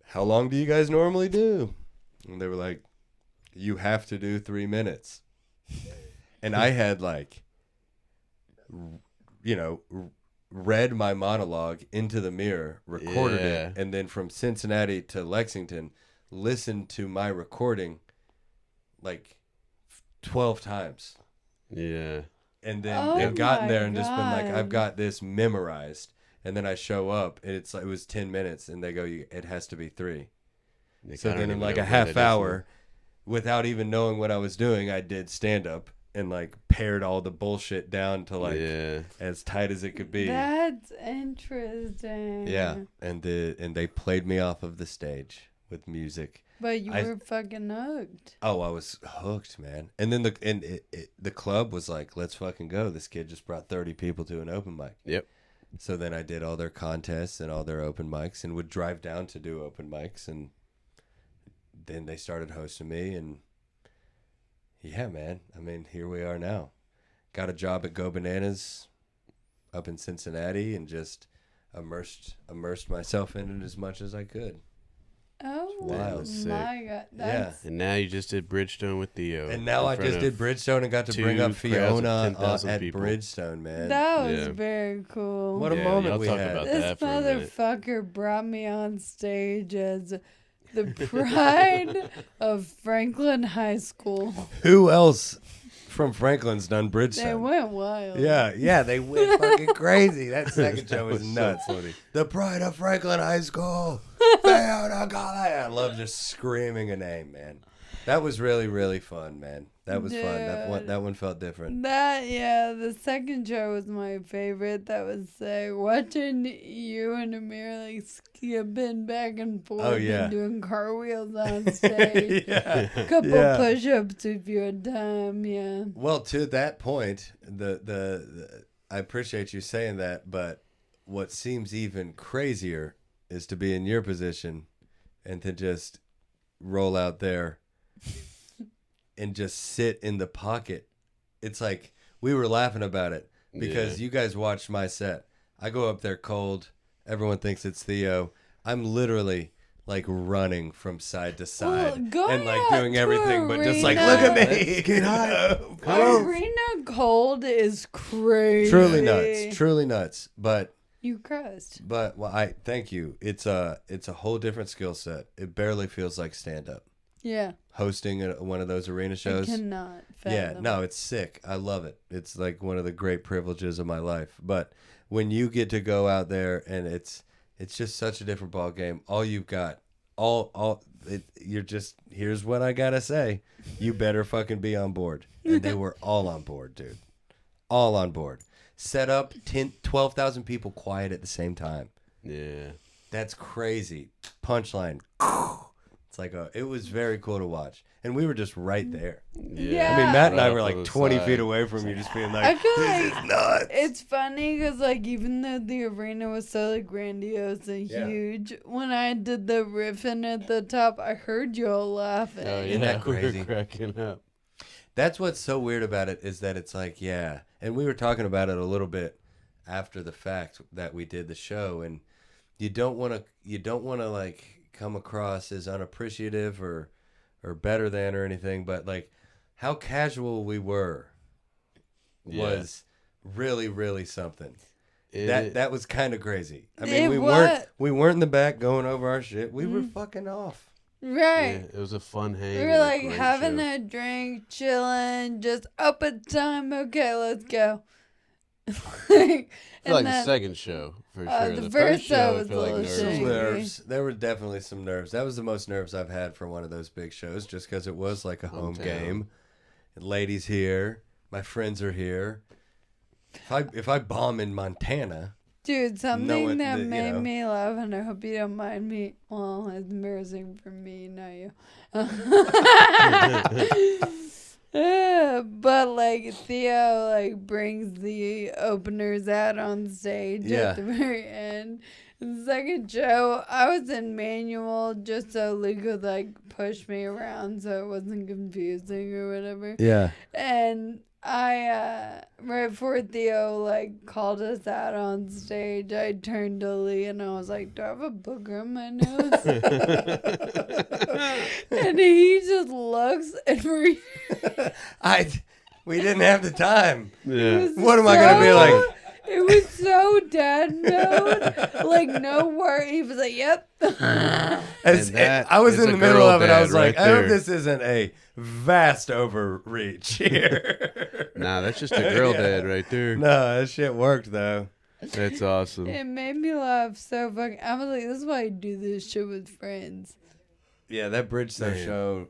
how long do you guys normally do? And they were like, you have to do 3 minutes. And I had like, you know, read my monologue into the mirror, recorded it, Yeah. and then from Cincinnati to Lexington, listened to my recording like 12 times. Yeah. And then Oh and gotten my there and just been like, God. I've got this memorized. And then I show up and it's like, it was 10 minutes and they go, it has to be 3. They So kinda then in don't like even a know where half that is hour, without even knowing what I was doing, I did stand up and like pared all the bullshit down to now. like Yeah. as tight as it could be. That's interesting. Yeah. And they played me off of the stage with music. But you I- were fucking hooked. Oh, I was hooked, man. And then the club was like, let's fucking go. This kid just brought 30 people to an open mic. Yep. So then I did all their contests and all their open mics and would drive down to do open mics. And then they started hosting me. And yeah, man. I mean, here we are now. Got a job at Go Bananas up in Cincinnati and just immersed myself in it as much as I could. Oh wild. That's sick. my god. That's And now you just did Bridgestone with Theo. And now I in front just did of- Bridgestone and got to bring up 2 crowds of Fiona 10,000 at people. Bridgestone, man. that was Yeah. very cool. What a Yeah, moment y'all we talk had. about This that for a minute. motherfucker brought me on stage as the pride of Franklin High School. Who else from Franklin's done Bridgestone? They went wild. Yeah, they went fucking crazy. That second show was so nuts. funny. The pride of Franklin High School. Fiona Colley. I love just screaming a name, man. That was really, really fun, man. That was fun. Dude. That one felt different. The second show was my favorite. That was watching you and Amir like skipping back and forth Oh, yeah. and doing cartwheels on stage. Yeah. Couple Yeah. push-ups if you had time. Yeah. Well, to that point, the I appreciate you saying that, but what seems even crazier is to be in your position and to just roll out there and just sit in the pocket. It's like we were laughing about it because Yeah. you guys watched my set. I go up there cold. Everyone thinks it's Theo. I'm literally like running from side to side going and like out doing to everything, but just like, arena- look at me. Let's get high. Arena Cold is crazy. Truly nuts. But You crushed. well, I thank you. It's a whole different skill set. It barely feels like stand up. Yeah. hosting one of those arena I shows. cannot Yeah, fathom. no, it's sick. I love it. It's like one of the great privileges of my life. But when you get to go out there and it's just such a different ball game. All you've got, you're just, here's what I gotta say. You better fucking be on board. And they were all on board, dude. All on board. Set up 12,000 people quiet at the same time. Yeah. That's crazy. Punchline. It's like it was very cool to watch. And we were just right there. Yeah. I mean, Matt and I Right were off like to the 20 side. feet away from you, just being I like, feel this like is nuts. it's funny because, like, even though the arena was so, like, grandiose and Yeah. huge, when I did the riffing at the top, I heard y'all laughing. Oh, yeah. Isn't that We crazy? were cracking up. That's what's so weird about it is that it's like, yeah. And we were talking about it a little bit after the fact that we did the show. And you don't want to like come across as unappreciative or better than or anything. But like how casual we were was really, really something. That was kind of crazy. I mean, we weren't in the back going over our shit. We were fucking off. Right. Yeah, it was a fun hang. We were, and a like, great having show. a drink, chilling, just up at time. Okay, let's go. I feel like the then- second show for sure. the The first first show show, I was feel like a little nerves. shaky. were- Nerves. There were definitely some nerves. That was the most nerves I've had for one of those big shows, just because it was like a home Hometown. game. Ladies here, my friends are here. If I bomb in Montana, Dude, something one- that you made know. me laugh, and I hope you don't mind me. Well, it's embarrassing for me, not you. But like Theo like brings the openers out on stage Yeah. at the very end. The second show, I was in manual just so Lee could like push me around so it wasn't confusing or whatever. yeah, And I, right before Theo, like, called us out on stage, I turned to Lee and I was like, do I have a booger on my nose? And he just looks and we didn't have the time. Yeah. What am I gonna be like? It was so dad mode. Like, no worry. He was like, yep. As- that I was is in a the middle girl of it. I dad was like, right I hope there. this isn't a vast overreach here. Nah, that's just a girl Yeah. dad right there. No, that shit worked though. That's awesome. It made me laugh so fucking. I was like, this is why I do this shit with friends. Yeah, that Bridgestone Man. show,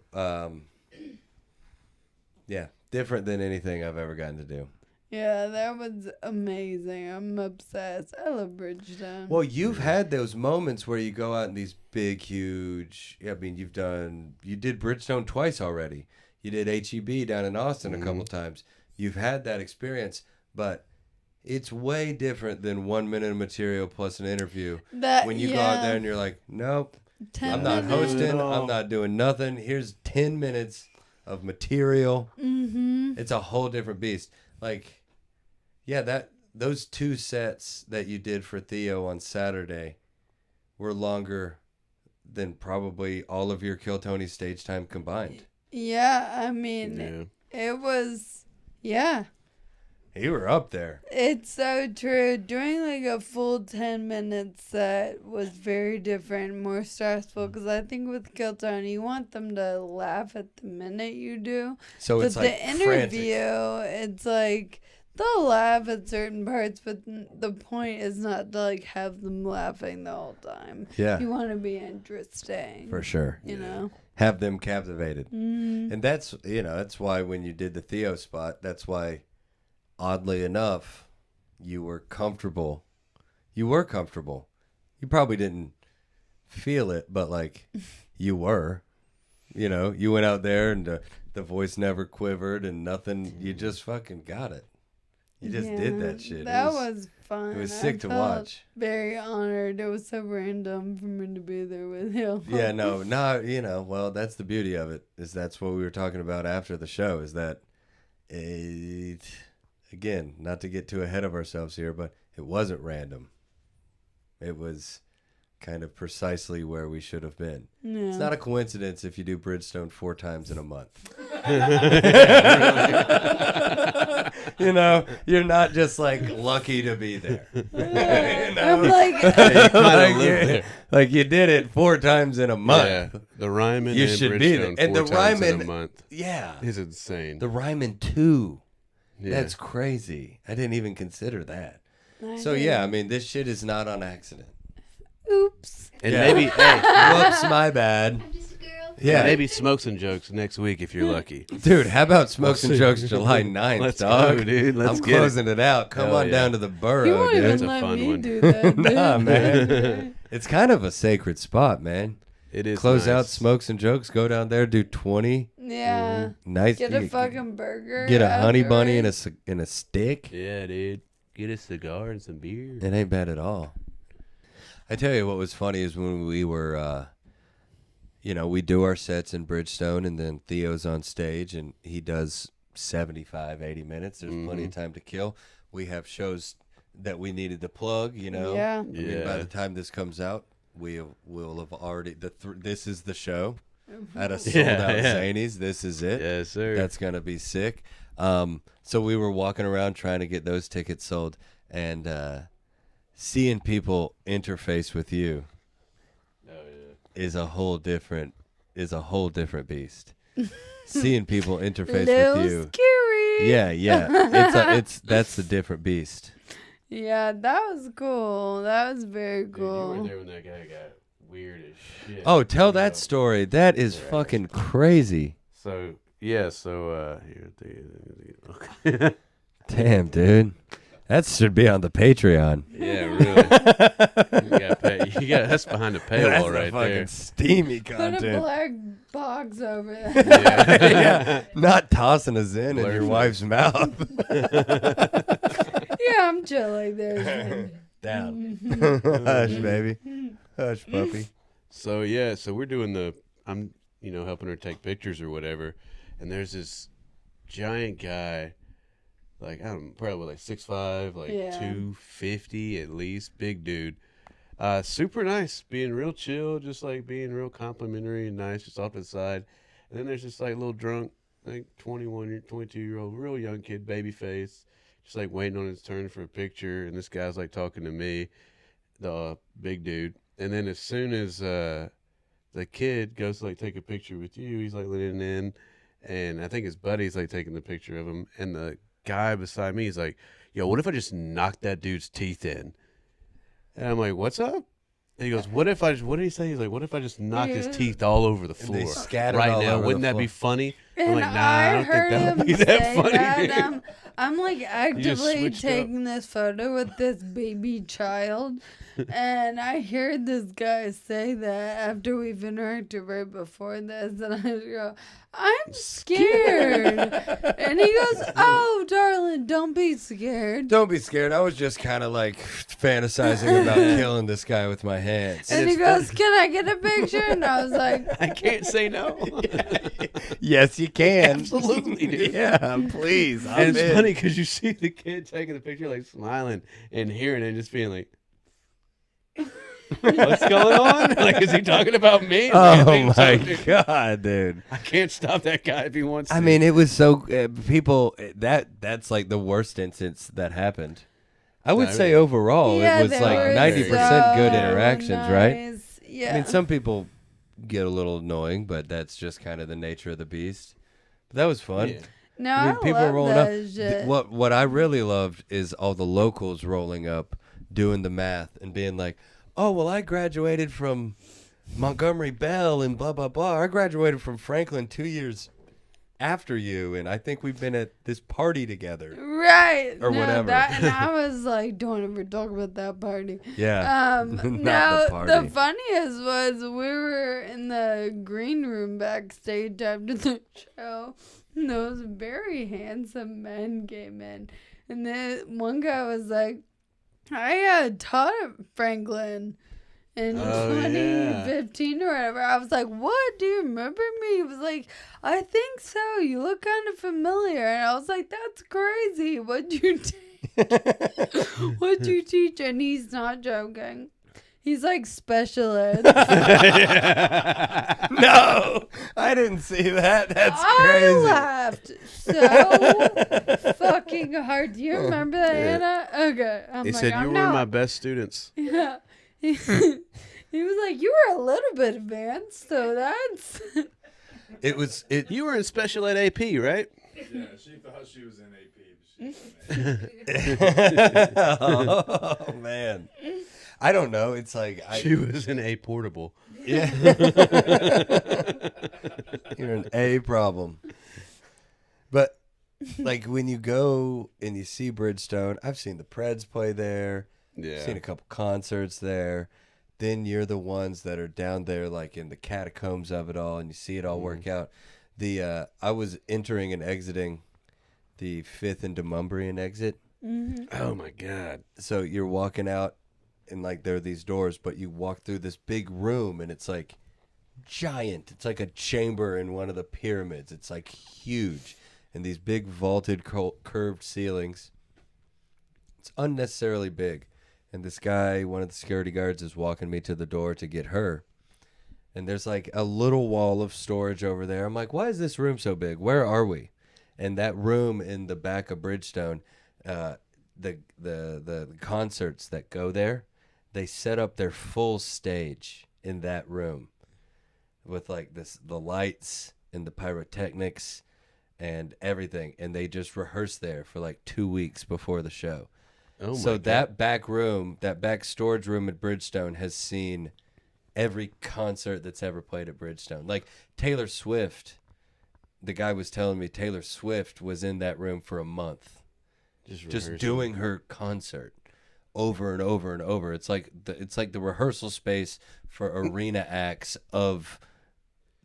yeah, different than anything I've ever gotten to do. Yeah, that was amazing. I'm obsessed. I love Bridgestone. Well, you've had those moments where you go out in these big, huge. I mean, you did Bridgestone twice already. You did HEB down in Austin a couple times. You've had that experience, but it's way different than 1 minute of material plus an interview. When you go out there and you're like, nope, 10 I'm not minutes. hosting. I'm not doing nothing. Here's 10 minutes of material. Mm-hmm. It's a whole different beast. Like, yeah, those two sets that you did for Theo on Saturday were longer than probably all of your Kill Tony stage time combined. Yeah, I mean, Yeah. it was, yeah. You were up there. It's so true. Doing like a full 10-minute set was very different, more stressful, because I think with Kill Tony, you want them to laugh at the minute you do. So But it's like the interview, it's like they'll laugh at certain parts, but the point is not to like have them laughing the whole time. Yeah, You want to be interesting. for sure. You know? Have them captivated. Mm-hmm. And that's why when you did the Theo spot, that's why, oddly enough, you were comfortable. You were comfortable. You probably didn't feel it, but like you were. You went out there and the voice never quivered and nothing. You just fucking got it. You just did that shit. That was fun. It was I sick to felt watch. Very honored. It was so random for me to be there with you. Yeah, no, well, that's the beauty of it, is that's what we were talking about after the show, is that again, not to get too ahead of ourselves here, but it wasn't random. It was kind of precisely where we should have been. Yeah. It's not a coincidence if you do Bridgestone 4 times in a month. You know, you're not just like lucky to be there. You know? I'm like, like, like you did it 4 times in a month. Yeah, the Ryman You and should be Bridgestone there. And 4 the times in Ryman- a month Yeah. is insane. The Ryman 2. Yeah. That's crazy. I didn't even consider that. I So did. yeah, I mean, this shit is not on accident. Oops. and Yeah. maybe hey, Whoops, my bad. I'm just a girl. Yeah. maybe smokes and jokes next week if you're lucky. Dude, how about Smokes and see. Jokes July 9th, Let's dog? go, dude. Let's I'm get it. closing it out. Come Hell on yeah. down to the You borough, won't dude. even That's a let fun me one. do that. Nah, dude. man. It's kind of a sacred spot, man. It is Close out nice. Smokes and Jokes. Go down there, do 20. Yeah. Nice. Get you a fucking burger. get a honey bunny and afterwards. and a stick. Yeah, dude. Get a cigar and some beer. It ain't bad at all. I tell you what was funny is when we were, we do our sets in Bridgestone, and then Theo's on stage, and he does 75, 80 minutes. There's plenty of time to kill. We have shows that we needed to plug, Yeah. I mean, by the time this comes out, we will have already, this is the show at a sold-out Zanies. This is it. Yes, sir. That's going to be sick. So we were walking around trying to get those tickets sold, and seeing people interface with you is a whole different beast. Seeing people interface Little with you. scary. Yeah. That's a different beast. Yeah, that was cool. That was very Dude, you were cool. there when that guy got weird as shit. Oh, tell that story. That is fucking crazy. So here. Okay. Damn, dude. That should be on the Patreon. Yeah, really. You got that's behind the That's paywall the right fucking there. steamy Put a content. black box over there. Yeah. Not tossing us in Blur your flex. wife's mouth. Yeah, I'm chill like this. Down. Hush, baby. Hush, puppy. So we're doing I'm helping her take pictures or whatever, and there's this giant guy, like probably like 6'5", like Yeah. 250 at least, big dude. Super nice, being real chill, just like being real complimentary and nice, just off to the side. And then there's this like little drunk, like 22-year-old, real young kid, baby face, just like waiting on his turn for a picture. And this guy's like talking to me, the big dude. And then as soon as the kid goes to like take a picture with you, he's like leaning in, and I think his buddy's like taking the picture of him. And the guy beside me is like, "Yo, what if I just knocked that dude's teeth in?" And I'm like, "What's up?" And he goes, what did he say? He's like, "What if I just knocked his teeth all over the And they floor scattered right all now? over Wouldn't the that be floor." funny?" And I'm like, "Nah, I I don't heard think that him would be that say funny." that. dude." I'm like just actively switched up. taking this photo with this baby child, and I heard this guy say that after we've interacted right before this, and I just go, "I'm scared," and he goes, "Oh, darling, don't be scared." Don't be scared. I was just kind of like fantasizing about killing this guy with my hands. And he goes, "Can I get a picture?" And I was like, I can't say no. Yes, you can. Absolutely, dude. Yeah, please. I'm And it's in. funny because you see the kid taking the picture, like smiling and hearing it, and just being like, "What's going on? Like, is he talking about me?" Oh Like, my dude, god, dude. I can't stop that guy if he wants to. I mean, it was so people. That's like the worst instance that happened. I would I say mean- overall, yeah, it was they like were 90% good so interactions, right? nice. Yeah. I mean, some people get a little annoying, but that's just kind of the nature of the beast. But that was fun. Yeah. No, I mean, I people love rolling that up. shit. What I really loved is all the locals rolling up, doing the math, and being like, "Oh, well, I graduated from Montgomery Bell and blah blah blah. I graduated from Franklin 2 years after you, and I think we've been at this party together." Right. Or no, whatever. And I was like, don't ever talk about that party. Yeah. Not the party. the funniest was we were in the green room backstage after the show. And those very handsome men came in. And then one guy was like, I taught at Franklin in Oh, yeah. 2015 or whatever. I was like, what? Do you remember me? He was like, I think so. You look kind of familiar. And I was like, that's crazy. What'd you teach? What'd you teach? And he's not joking. He's like special ed. No, I didn't see that. That's I crazy. laughed so fucking hard. Do you remember that, Anna? Okay. I'm He like, said, I'm "You were not. my best students." Yeah. He was like, you were a little bit advanced, so that's. It was it. You were in special ed AP, right? Yeah, she thought she was in AP. But she was Oh man, I don't know. It's like She was in A portable. yeah. You're an A problem. But like when you go and you see Bridgestone, I've seen the Preds play there. Yeah. Seen a couple concerts there. Then you're the ones that are down there like in the catacombs of it all, and you see it all work out. I was entering and exiting the 5th and Demumbrian exit. Oh my God. So you're walking out and like there are these doors, but you walk through this big room and it's like giant. It's like a chamber in one of the pyramids. It's like huge. And these big vaulted curved ceilings. It's unnecessarily big. And this guy, one of the security guards, is walking me to the door to get her. And there's like a little wall of storage over there. I'm like, why is this room so big? Where are we? And that room in the back of Bridgestone, the concerts that go there, they set up their full stage in that room with like the lights and the pyrotechnics and everything. And they just rehearse there for like 2 weeks before the show. Oh my So God. that back room, that back storage room at Bridgestone has seen every concert that's ever played at Bridgestone. Like Taylor Swift, the guy was telling me Taylor Swift was in that room for a month, just rehearsing. doing her concert over and over and over. It's like the rehearsal space for arena acts of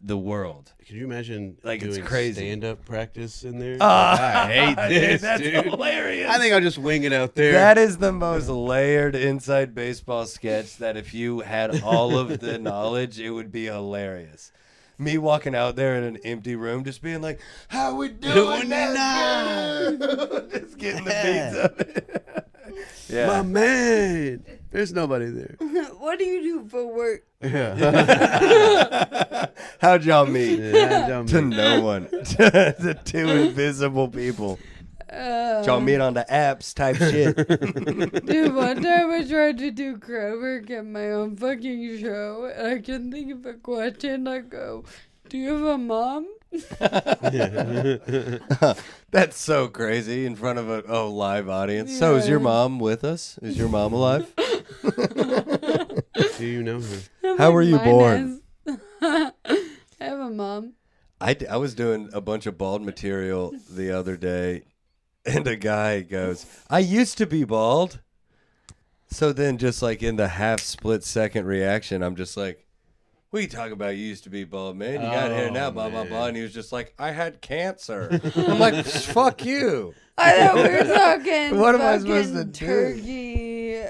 the world. Can you imagine Like, it's doing crazy. stand-up practice in there? I hate this, that's dude. hilarious. I think I'll just wing it out there. That is the most layered inside baseball sketch that if you had all of the knowledge, it would be hilarious. Me walking out there in an empty room, just being like, "How we doing now?" Just getting the beats of it. Yeah. My man. There's nobody there. What do you do for work? Yeah. How'd y'all meet? Yeah, To no one. To two invisible people. Y'all meet on the apps type shit. Dude, one time I tried to do crowd work at my own fucking show, and I couldn't think of a question. I go, do you have a mom? That's so crazy in front of a live audience. So is your mom with us? Is your mom alive? Do you know her? I'm How like, were you "Mine born?" is." I have a mom. I was doing a bunch of bald material the other day, and a guy goes, "I used to be bald." So then just like in the half split second reaction, I'm just like, "What are you talking about? You used to be bald, man. You got hair now, blah, blah, man. blah." And he was just like, "I had cancer." I'm like, "Fuck you." I thought we were talking What am I supposed to fucking do? turkey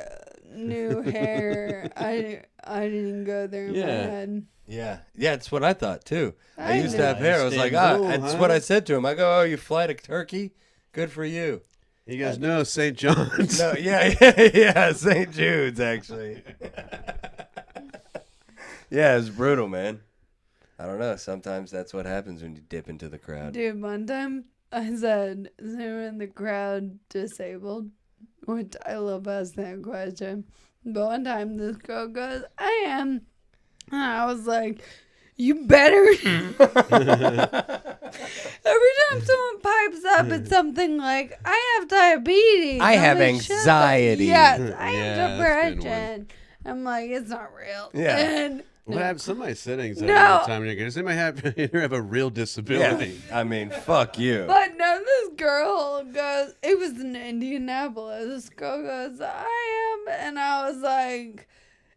new hair. I didn't go there in my Yeah. head. Yeah, it's what I thought too. I I used to know. have hair. I was Stay like, cool, that's huh? what I said to him. I go, "Oh, you fly to Turkey? Good for you." He goes, no, St. John's. No, yeah, St. Jude's actually. Yeah, it's brutal, man. I don't know. Sometimes that's what happens when you dip into the crowd. Dude, one time I said, is anyone in the crowd disabled? Which I love asking that question. But one time this girl goes, I am. And I was like, you better. Every time someone pipes up, it's something like, I have diabetes. I I'm have like, "Shut the-" anxiety. Yes, I Yeah, have that's been depression. I'm like, it's not real. Yeah. And What happened? Somebody said anxiety No. one time. And you're going, does anybody have a real disability? I mean, fuck you. But no, this girl goes, it was in Indianapolis. This girl goes, I am. And I was like,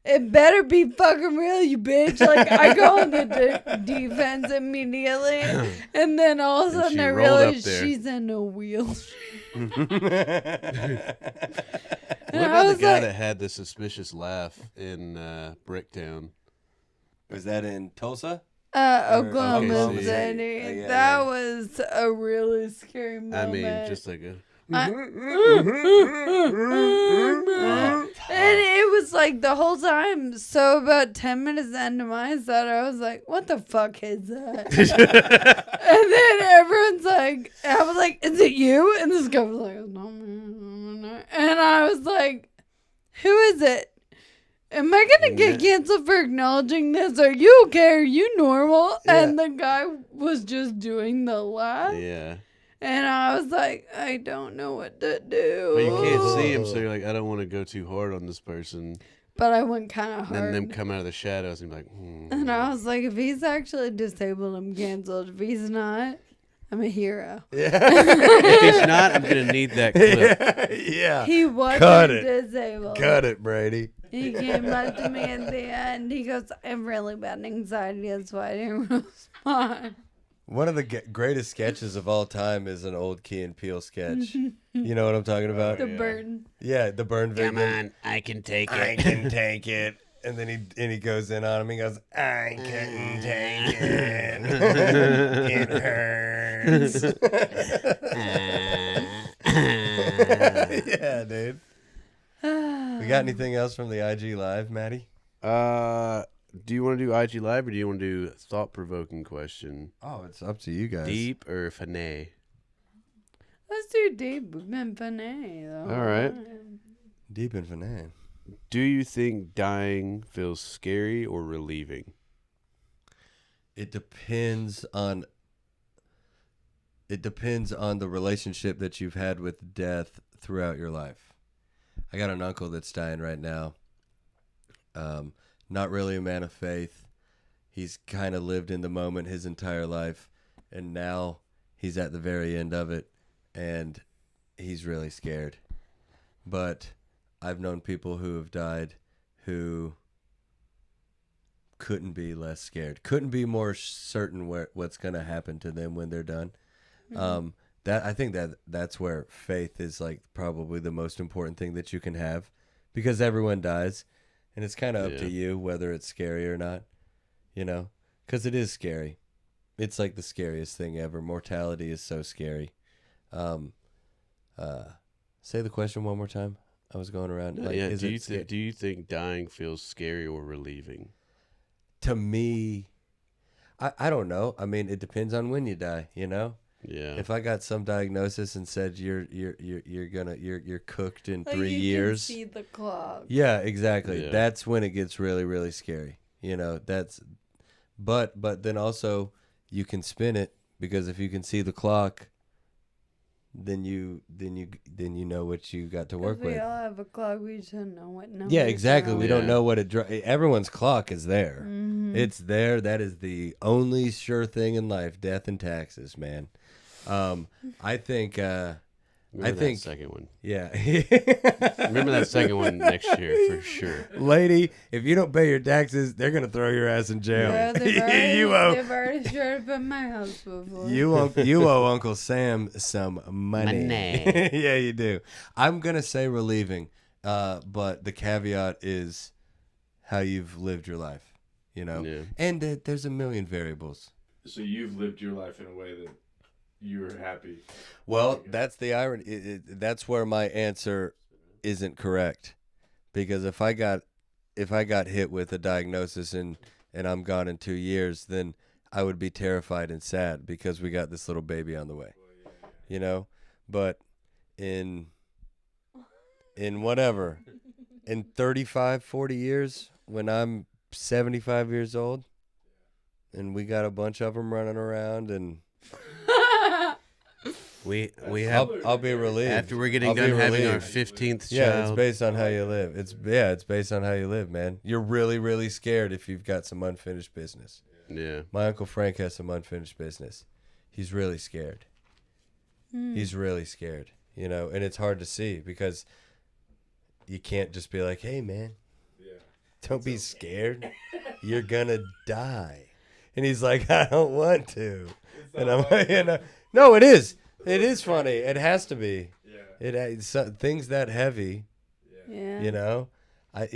it better be fucking real, you bitch. Like, I go on the defense immediately. And then all of a And sudden she I rolled up realized there. she's in a wheelchair. What And I about the was guy like- that had the suspicious laugh in Bricktown? Was that in Tulsa? Oklahoma Oklahoma City. City. Yeah, That yeah. was a really scary moment. I mean, just like a And it was like the whole time. So about 10 minutes into my set, I was like, what the fuck is that? And then everyone's like, I was like, is it you? And this guy was like, it's not me. And I was like, who is it? Am I going to get canceled for acknowledging this? Are you okay? Are you normal? Yeah. And the guy was just doing the laugh. Yeah. And I was like, I don't know what to do. But you can't see him, so you're like, I don't want to go too hard on this person. But I went kind of And then hard. them come out of the shadows and be like, And I was like, if he's actually disabled, I'm canceled. If he's not, I'm a hero. if he's not, I'm going to need that clip. Yeah. He wasn't Cut it. disabled. Cut it, Brady. He came up to me at the end. He goes, I have really bad anxiety. That's why I didn't respond. One of the greatest sketches of all time is an old Key and Peele sketch. You know what I'm talking about? The burn. Yeah, the burn victim. Come on, I can take I it. can take it. And then he goes in on him. He goes, I couldn't take it. It hurts. Yeah, dude. We got anything else from the IG Live, Maddie? Do you want to do IG Live or do you want to do thought-provoking question? Oh, it's up to you guys. Deep or finesse? Let's do deep and funny, though. All right. Deep and finesse. Do you think dying feels scary or relieving? It depends on the relationship that you've had with death throughout your life. I got an uncle that's dying right now. Not really a man of faith. He's kind of lived in the moment his entire life, and now he's at the very end of it, and he's really scared. But I've known people who have died who couldn't be less scared, couldn't be more certain what's going to happen to them when they're done. Mm-hmm. I think that's where faith is like probably the most important thing that you can have, because everyone dies, and it's kind of up to you whether it's scary or not, you know, because it is scary. It's like the scariest thing ever. Mortality is so scary. Say the question one more time. I was going around. Like, Yeah. is Do it you think dying feels scary or relieving? to me, I don't know. I mean, it depends on when you die, you know? Yeah. If I got some diagnosis and said you're cooked in Like 3 you years. can see the clock. Yeah, exactly. Yeah. That's when it gets really, really scary. You know, but then also you can spin it, because if you can see the clock, then you know what you got to work We with. all have a clock. We just don't know what number. Yeah, exactly. We don't Yeah. know what everyone's clock is there. Mm-hmm. It's there. That is the only sure thing in life: death and taxes, man. I think. Remember think- that second one. Yeah. Remember that second one next year for sure. Lady, if you don't pay your taxes, they're gonna throw your ass in jail. Yeah, they've you owe already showed up at my house before. you owe Uncle Sam some money. Money. Yeah, you do. I'm gonna say relieving, but the caveat is how you've lived your life. You know, Yeah. and there's a million variables. So you've lived your life in a way that you're happy. Well, that's the irony. That's where my answer isn't correct, because if I got hit with a diagnosis and I'm gone in 2 years, then I would be terrified and sad because we got this little baby on the way. You know, but in whatever, in 35, 40 years, when I'm 75 years old, and we got a bunch of them running around, and We have I'll be relieved. after we're getting I'll be done having our relieved. 15th Yeah, child. it's based on how you live. It's based on how you live, man. You're really, really scared if you've got some unfinished business. Yeah. My Uncle Frank has some unfinished business. He's really scared. He's really scared, you know, and it's hard to see because you can't just be like, hey, man, don't be scared. You're going to die. And he's like, I don't want to. And I'm like, you know, no, it is. It is funny. It has to be. Things that heavy. Yeah. You know, I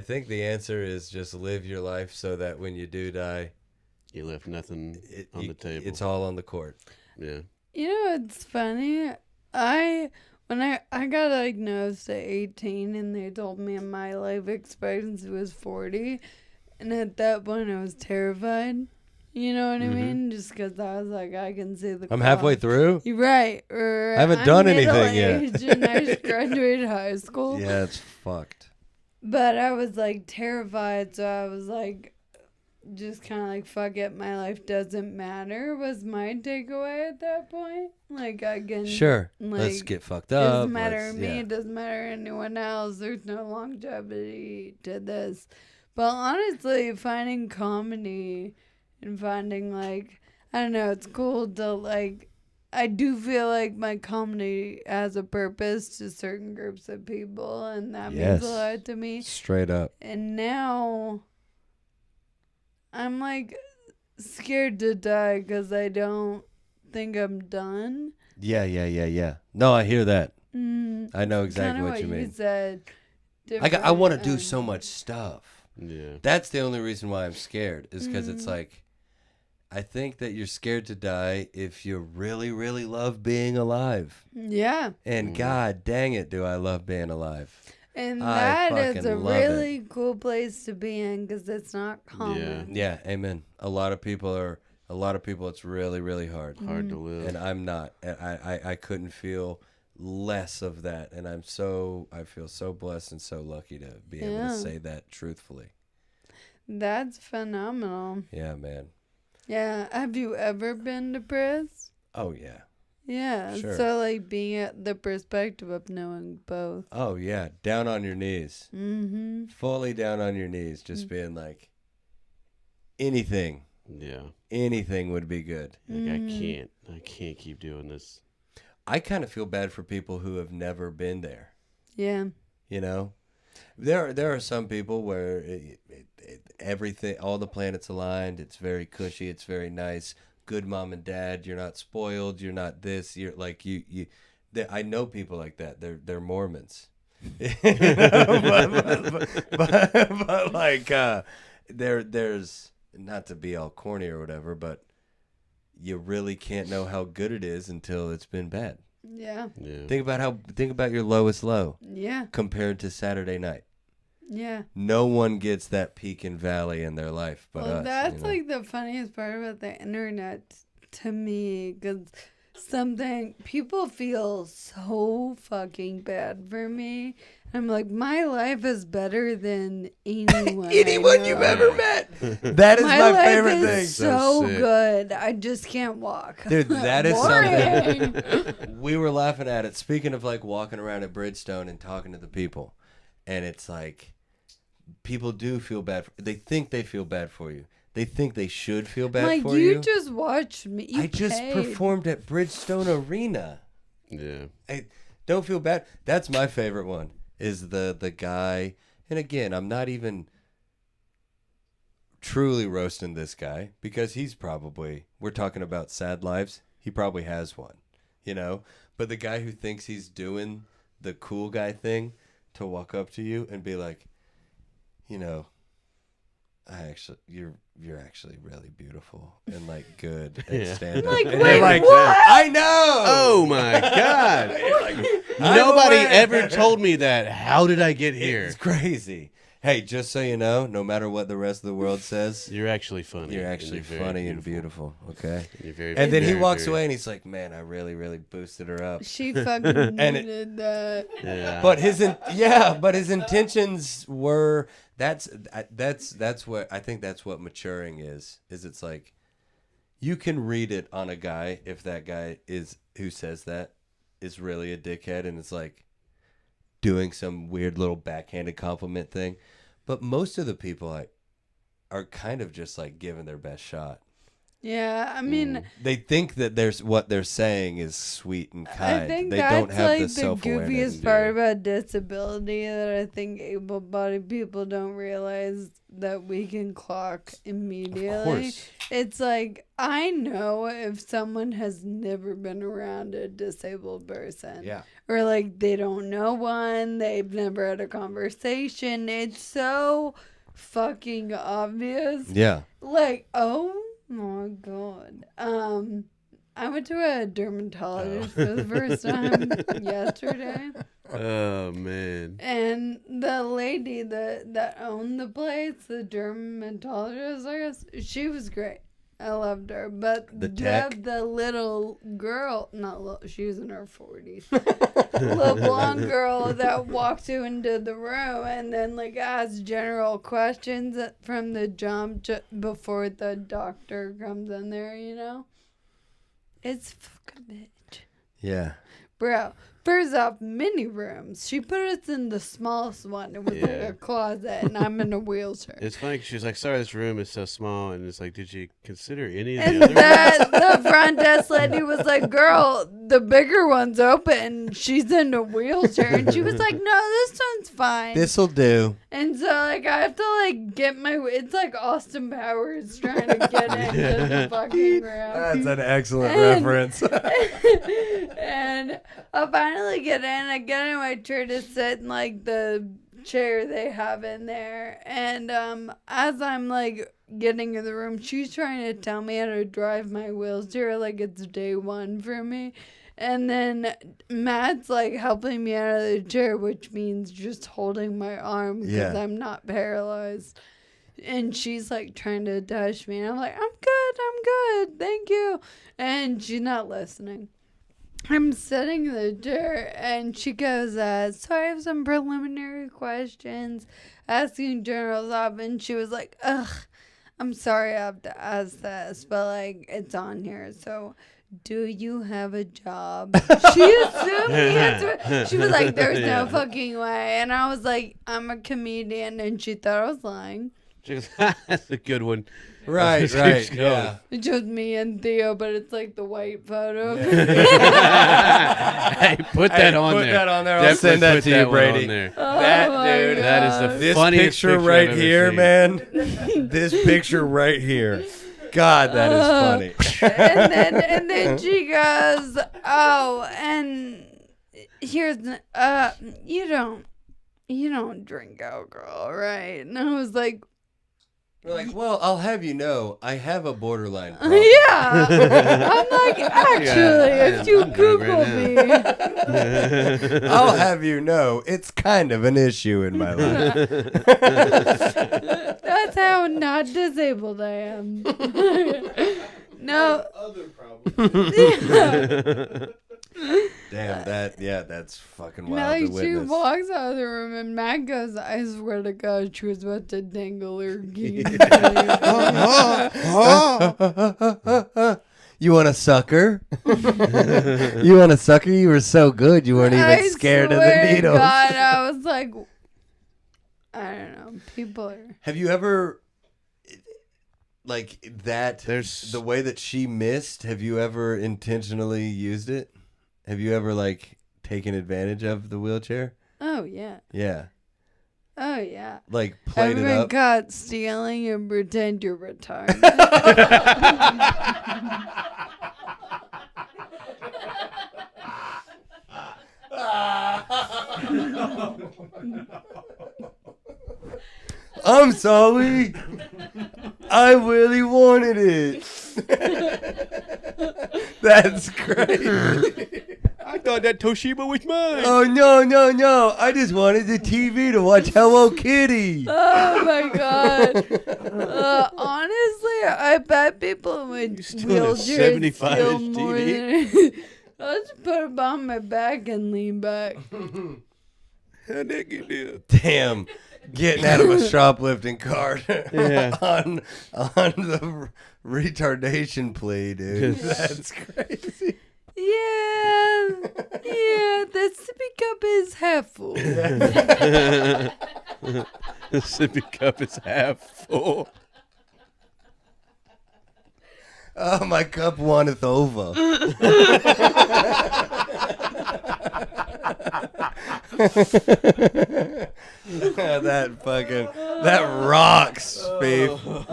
think the answer is just live your life so that when you do die, You left nothing on the table. it's all on the court. Yeah. You know, it's funny. When I got diagnosed at 18 and they told me my life expectancy was 40, and at that point I was terrified. You know what I mean? Just because I was like, I can see the I'm halfway clock. through. You're right. Or I haven't I'm done anything yet. middle-aged and I just graduated high school. Yeah, it's fucked. But I was like terrified, so I was like, just kind of like, fuck it, my life doesn't matter, was my takeaway at that point. Like, I can. Sure. Like, Let's get fucked it up. doesn't matter to me, yeah. it doesn't matter to anyone else. There's no longevity to this. But honestly, finding comedy and finding, like, I don't know, it's cool to, like, I do feel like my comedy has a purpose to certain groups of people, and that Yes. means a lot to me. Straight up. And now I'm like scared to die because I don't think I'm done. Yeah. No, I hear that. I know exactly Kinda what you mean. You said. I want to do different, so much stuff. Yeah. That's the only reason why I'm scared, is because it's Mm-hmm. like, I think that you're scared to die if you really, really love being alive. Yeah. And God dang it, do I love being alive. And I that is fucking a love it. really cool place to be in because it's not common. Yeah, amen. A lot of people, it's really, really hard. Hard to live. And I'm not. And I couldn't feel less of that. And I feel so blessed and so lucky to be able to say that truthfully. That's phenomenal. Yeah, man. Yeah. Have you ever been depressed? Oh, yeah. Yeah. Sure. So, like, being at the perspective of knowing both. Oh, yeah. Down on your knees. Mm-hmm. Fully down on your knees. Just being like, anything would be good. Like, I can't keep doing this. I kind of feel bad for people who have never been there. Yeah. You know, there are some people where everything, all the planets aligned. It's very cushy. It's very nice. Good mom and dad. You're not spoiled. You're not this. You're like I know people like that. They're Mormons. but like there's, not to be all corny or whatever, but you really can't know how good it is until it's been bad. Yeah. Yeah. Think about your lowest low Yeah. compared to Saturday night. Yeah. No one gets that peak and valley in their life but Well, us. that's you know? like the funniest part about the internet to me, because people feel so fucking bad for me. I'm like, my life is better than anyone You've ever met. That is my life favorite is thing. so sick. good. I just can't walk. Dude, that is Boring. something. We were laughing at it. Speaking of like walking around at Bridgestone and talking to the people, and it's like, people do feel bad. They think they feel bad for you. They think they should feel bad like, for you you. just watched me. You I just paid. performed at Bridgestone Arena. Yeah. I don't feel bad. That's my favorite one. Is the guy, and again, I'm not even truly roasting this guy because we're talking about sad lives. He probably has one, you know. But the guy who thinks he's doing the cool guy thing to walk up to you and be like, you know, you're actually really beautiful and like good at Yeah. stand up. Like, and wait, they're like, what? I know. Oh my God. Nobody ever told me that. How did I get here? It's crazy. Hey, just so you know, no matter what the rest of the world says, You're actually funny. you're actually and very funny and beautiful. Okay. You're very, And then he very, walks very- away and he's like, "Man, I really, really boosted her up." She fucking And it- needed that. Yeah. But his intentions were that's what I think that's what maturing is it's like you can read it on a guy if that guy who says that is really a dickhead and it's like doing some weird little backhanded compliment thing. But most of the people are kind of just like giving their best shot. Yeah, I mean, They think that what they're saying is sweet and kind. I think they that's don't have like the the self-awareness. goofiest part about disability that I think able-bodied people don't realize that we can clock immediately. Of course. It's like, I know if someone has never been around a disabled person. Yeah. Or like they don't know one, they've never had a conversation. It's so fucking obvious. Yeah. Like, oh my God. I went to a dermatologist for the first time yesterday. Oh man. And the lady that owned the place, the dermatologist, I guess, she was great. I loved her. But The tech? the little girl, not little, she was in her 40s. Little blonde girl that walked you into the room and then like asked general questions from the jump before the doctor comes in there, you know? It's fucking bitch. Yeah. Bro, first off, mini rooms. She put us in the smallest one. It was like Yeah. a closet, and I'm in a wheelchair. It's funny 'cause she was like, sorry, this room is so small. And it's like, did you consider any of the And other rooms? the front desk lady was like, girl, the bigger one's open. She's in a wheelchair. And she was like, no, this one's fine. This'll do. And so, like, I have to, like, get my... It's like Austin Powers trying to get into the fucking room. That's an excellent And- reference. And I finally get in. I get in my chair to sit in like the chair they have in there. And as I'm like getting in the room, she's trying to tell me how to drive my wheelchair like it's day one for me. And then Matt's like helping me out of the chair, which means just holding my arm because Yeah. I'm not paralyzed. And she's like trying to touch me. And I'm like, I'm good, thank you. And she's not listening. I'm sitting in the chair and she goes, so I have some preliminary questions asking general stuff. And she was like, ugh, I'm sorry I have to ask this, but like it's on here. So do you have a job? She assumed the answer. She was like, there's no fucking way. And I was like, I'm a comedian. And she thought I was lying. She goes, that's a good one. Right, Just right. keeps going. Yeah. It's just me and Theo, but it's like the white photo. Hey, put that on put there. that on there. I'll Definitely send that put to you, one on Brady. there. That, my dude, That is the gosh. This funniest picture I've right ever here, seen. man. This picture right here. God, that is funny. and then she goes, oh, and here's you don't drink alcohol, right? And I was like, We're like, well, I'll have you know, I have a borderline yeah. problem. I'm like, actually, if you I'm drunk Google right me, I'll have you know, it's kind of an issue in my life. that's how not disabled I am. No. Other problems. Damn, that's fucking No, wild to she witness. walks out of the room and Matt goes, I swear to God, she was about to dangle her key. You want a sucker? You want a sucker? You were so good, you weren't even I scared of the swear to needles. God, I was like, I don't know. People are. Have you ever, like that, There's the way that she missed, have you ever intentionally used it? Have you ever, like, taken advantage of the wheelchair? Oh, yeah. Yeah. Oh, yeah. Like, played Ever it been up? caught stealing and pretend you're retarded? I'm sorry. I really wanted it. That's crazy. I thought that Toshiba was mine. Oh, no. I just wanted the TV to watch Hello Kitty. Oh, my God. Honestly, I bet people with You stealing a wheelchairs 75 steal inch more TV? than... I'll just put it on my back and lean back. How'd that get there? Damn. Getting out of a shoplifting card Yeah. on the retardation plea, dude. That's crazy. Yeah, the sippy cup is half full. The sippy cup is half full. Oh, my cup wanteth over. That rocks, Spieth.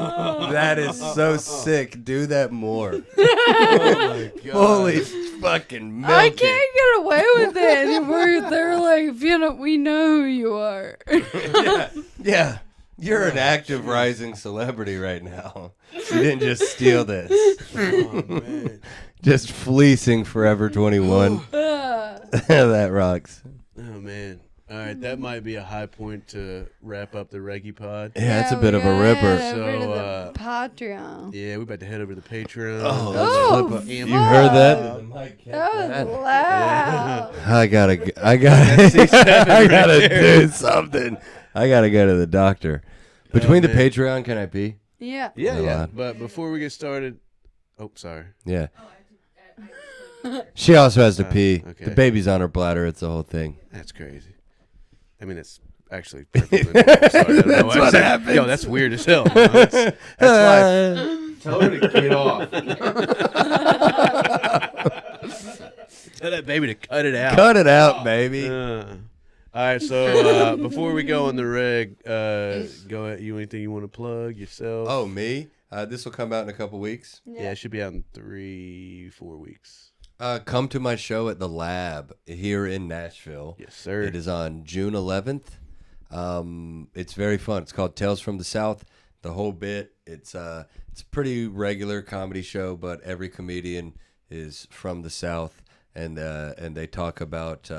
That is so sick. Do that more. Oh my god. Holy fucking milk. I can't get away with it anymore. They're like, we know who you are. Yeah. You're an active rising celebrity right now. You didn't just steal this. Oh man. just fleecing Forever 21. That rocks. Oh man. All right, that might be a high point to wrap up the Reggae Pod. Yeah, it's a we bit of a gotta ripper. head over to So, the Patreon. Yeah, we're about to head over to the Patreon. Oh, Let's Oh, flip a- you heard that? That was loud. I gotta C7 I gotta right there. do something. I gotta go to the doctor. Between the man. Patreon, can I pee? Yeah. Yeah, No, yeah. I- But before we get started, oh, sorry. Yeah. She also has to Oh, pee. okay. The baby's on her bladder. It's the whole thing. That's crazy. I mean, it's actually perfectly normal. Sorry, I don't know That's why I what said- happens. Yo, that's weird as hell. man. That's life. Tell her to get off. Tell that baby to cut it out. Cut it out, baby. All right, so before we go on the reg, go ahead. You anything you want to plug yourself? Oh, me? This will come out in a couple weeks. yeah, it should be out in 3-4 weeks. Come to my show at the Lab here in Nashville. Yes, sir. It is on June 11th. It's very fun. It's called Tales from the South. The whole bit. It's a pretty regular comedy show, but every comedian is from the South, and they talk about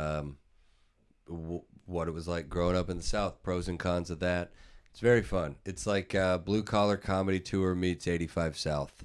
what it was like growing up in the South, pros and cons of that. It's very fun. It's like Blue Collar Comedy Tour meets 85 South.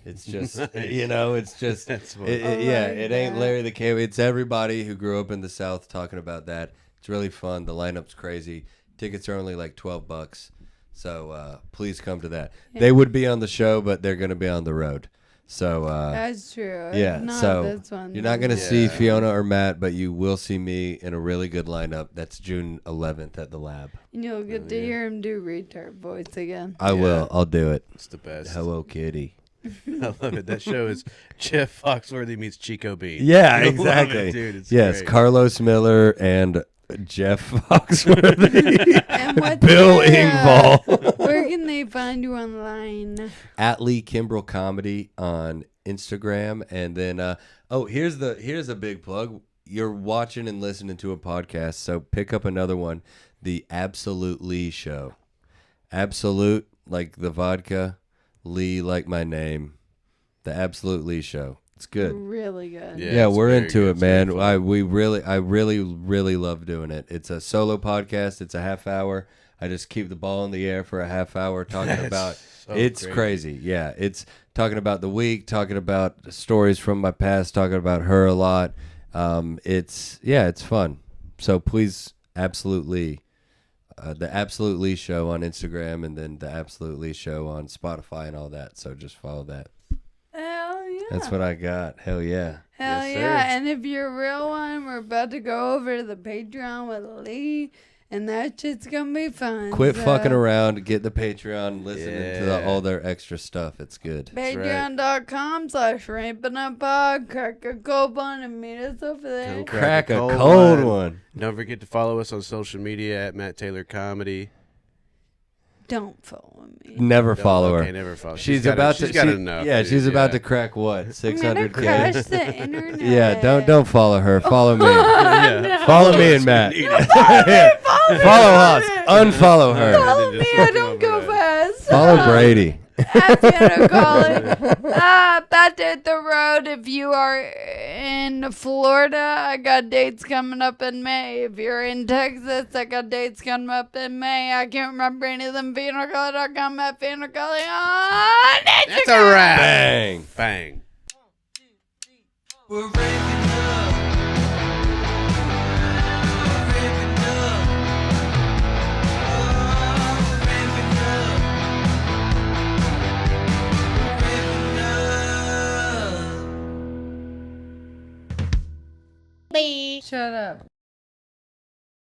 It's just, it's just, That's fun. it ain't that. Larry the Cable. It's everybody who grew up in the South talking about that. It's really fun. The lineup's crazy. Tickets are only like $12. So please come to that. They would be on the show, but they're going to be on the road. So That's true. If yeah, not so this one, you're not then going to see Yeah. Fiona or Matt, but you will see me in a really good lineup. That's June 11th at the Lab. you'll get to hear him do retard voice again. I will. I'll do it. It's the best. Hello, Kitty. I love it. That show is Jeff Foxworthy meets Chico Bean. Yeah, I love exactly. it, dude. It's Yes, great. Carlos Miller and Jeff Foxworthy. And what's Bill your, Engvall. Where can they find you online? At Lee Kimbrell Comedy on Instagram. And then here's a big plug. You're watching and listening to a podcast, so pick up another one, The Absolute Lee Show. Absolute, like the vodka, Lee, like my name. The Absolute Lee Show. It's good. Really good. Yeah, it's we're very into good. it, It's very man. fun. I really love doing it. It's a solo podcast. It's a half hour. I just keep the ball in the air for a half hour talking That's about. so It's crazy. Yeah, it's talking about the week, talking about stories from my past, talking about her a lot. It's fun. So please, absolutely, the Absolute Lee Show on Instagram, and then the Absolute Lee Show on Spotify and all that. So just follow that. Hell yeah. That's what I got. Hell yeah. Hell Yes, sir. yeah. And if you're a real one, we're about to go over to the Patreon with Lee, and that shit's going to be fun. Quit so fucking around. Get the Patreon. Listening to Yeah. all their extra stuff. It's good. right. Patreon.com/RampinUpPod. Crack a cold one and meet us over there. Go Crack a cold one. Don't forget to follow us on social media at Matt Taylor Comedy. Don't follow me. Never follow Okay, her. never follow. She's got about she's to. got she- enough. Yeah, dude, she's about yeah. to crack what? I'm gonna 600K. crash the internet. Yeah, don't follow her. Follow me. Yeah. Follow me and Matt. Follow us. Unfollow her. Follow me, I don't go fast. Follow Brady. I'm gonna call it. Back to the road. If you are in Florida, I got dates coming up in May. If you're in Texas, I got dates coming up in May. I can't remember any of them. Phenocoli.com at Phenocoli on That's a wrap. Bang. Bang. We're ramping up. We're ramping up. Oh, we're ramping up. We're ramping up. Shut up.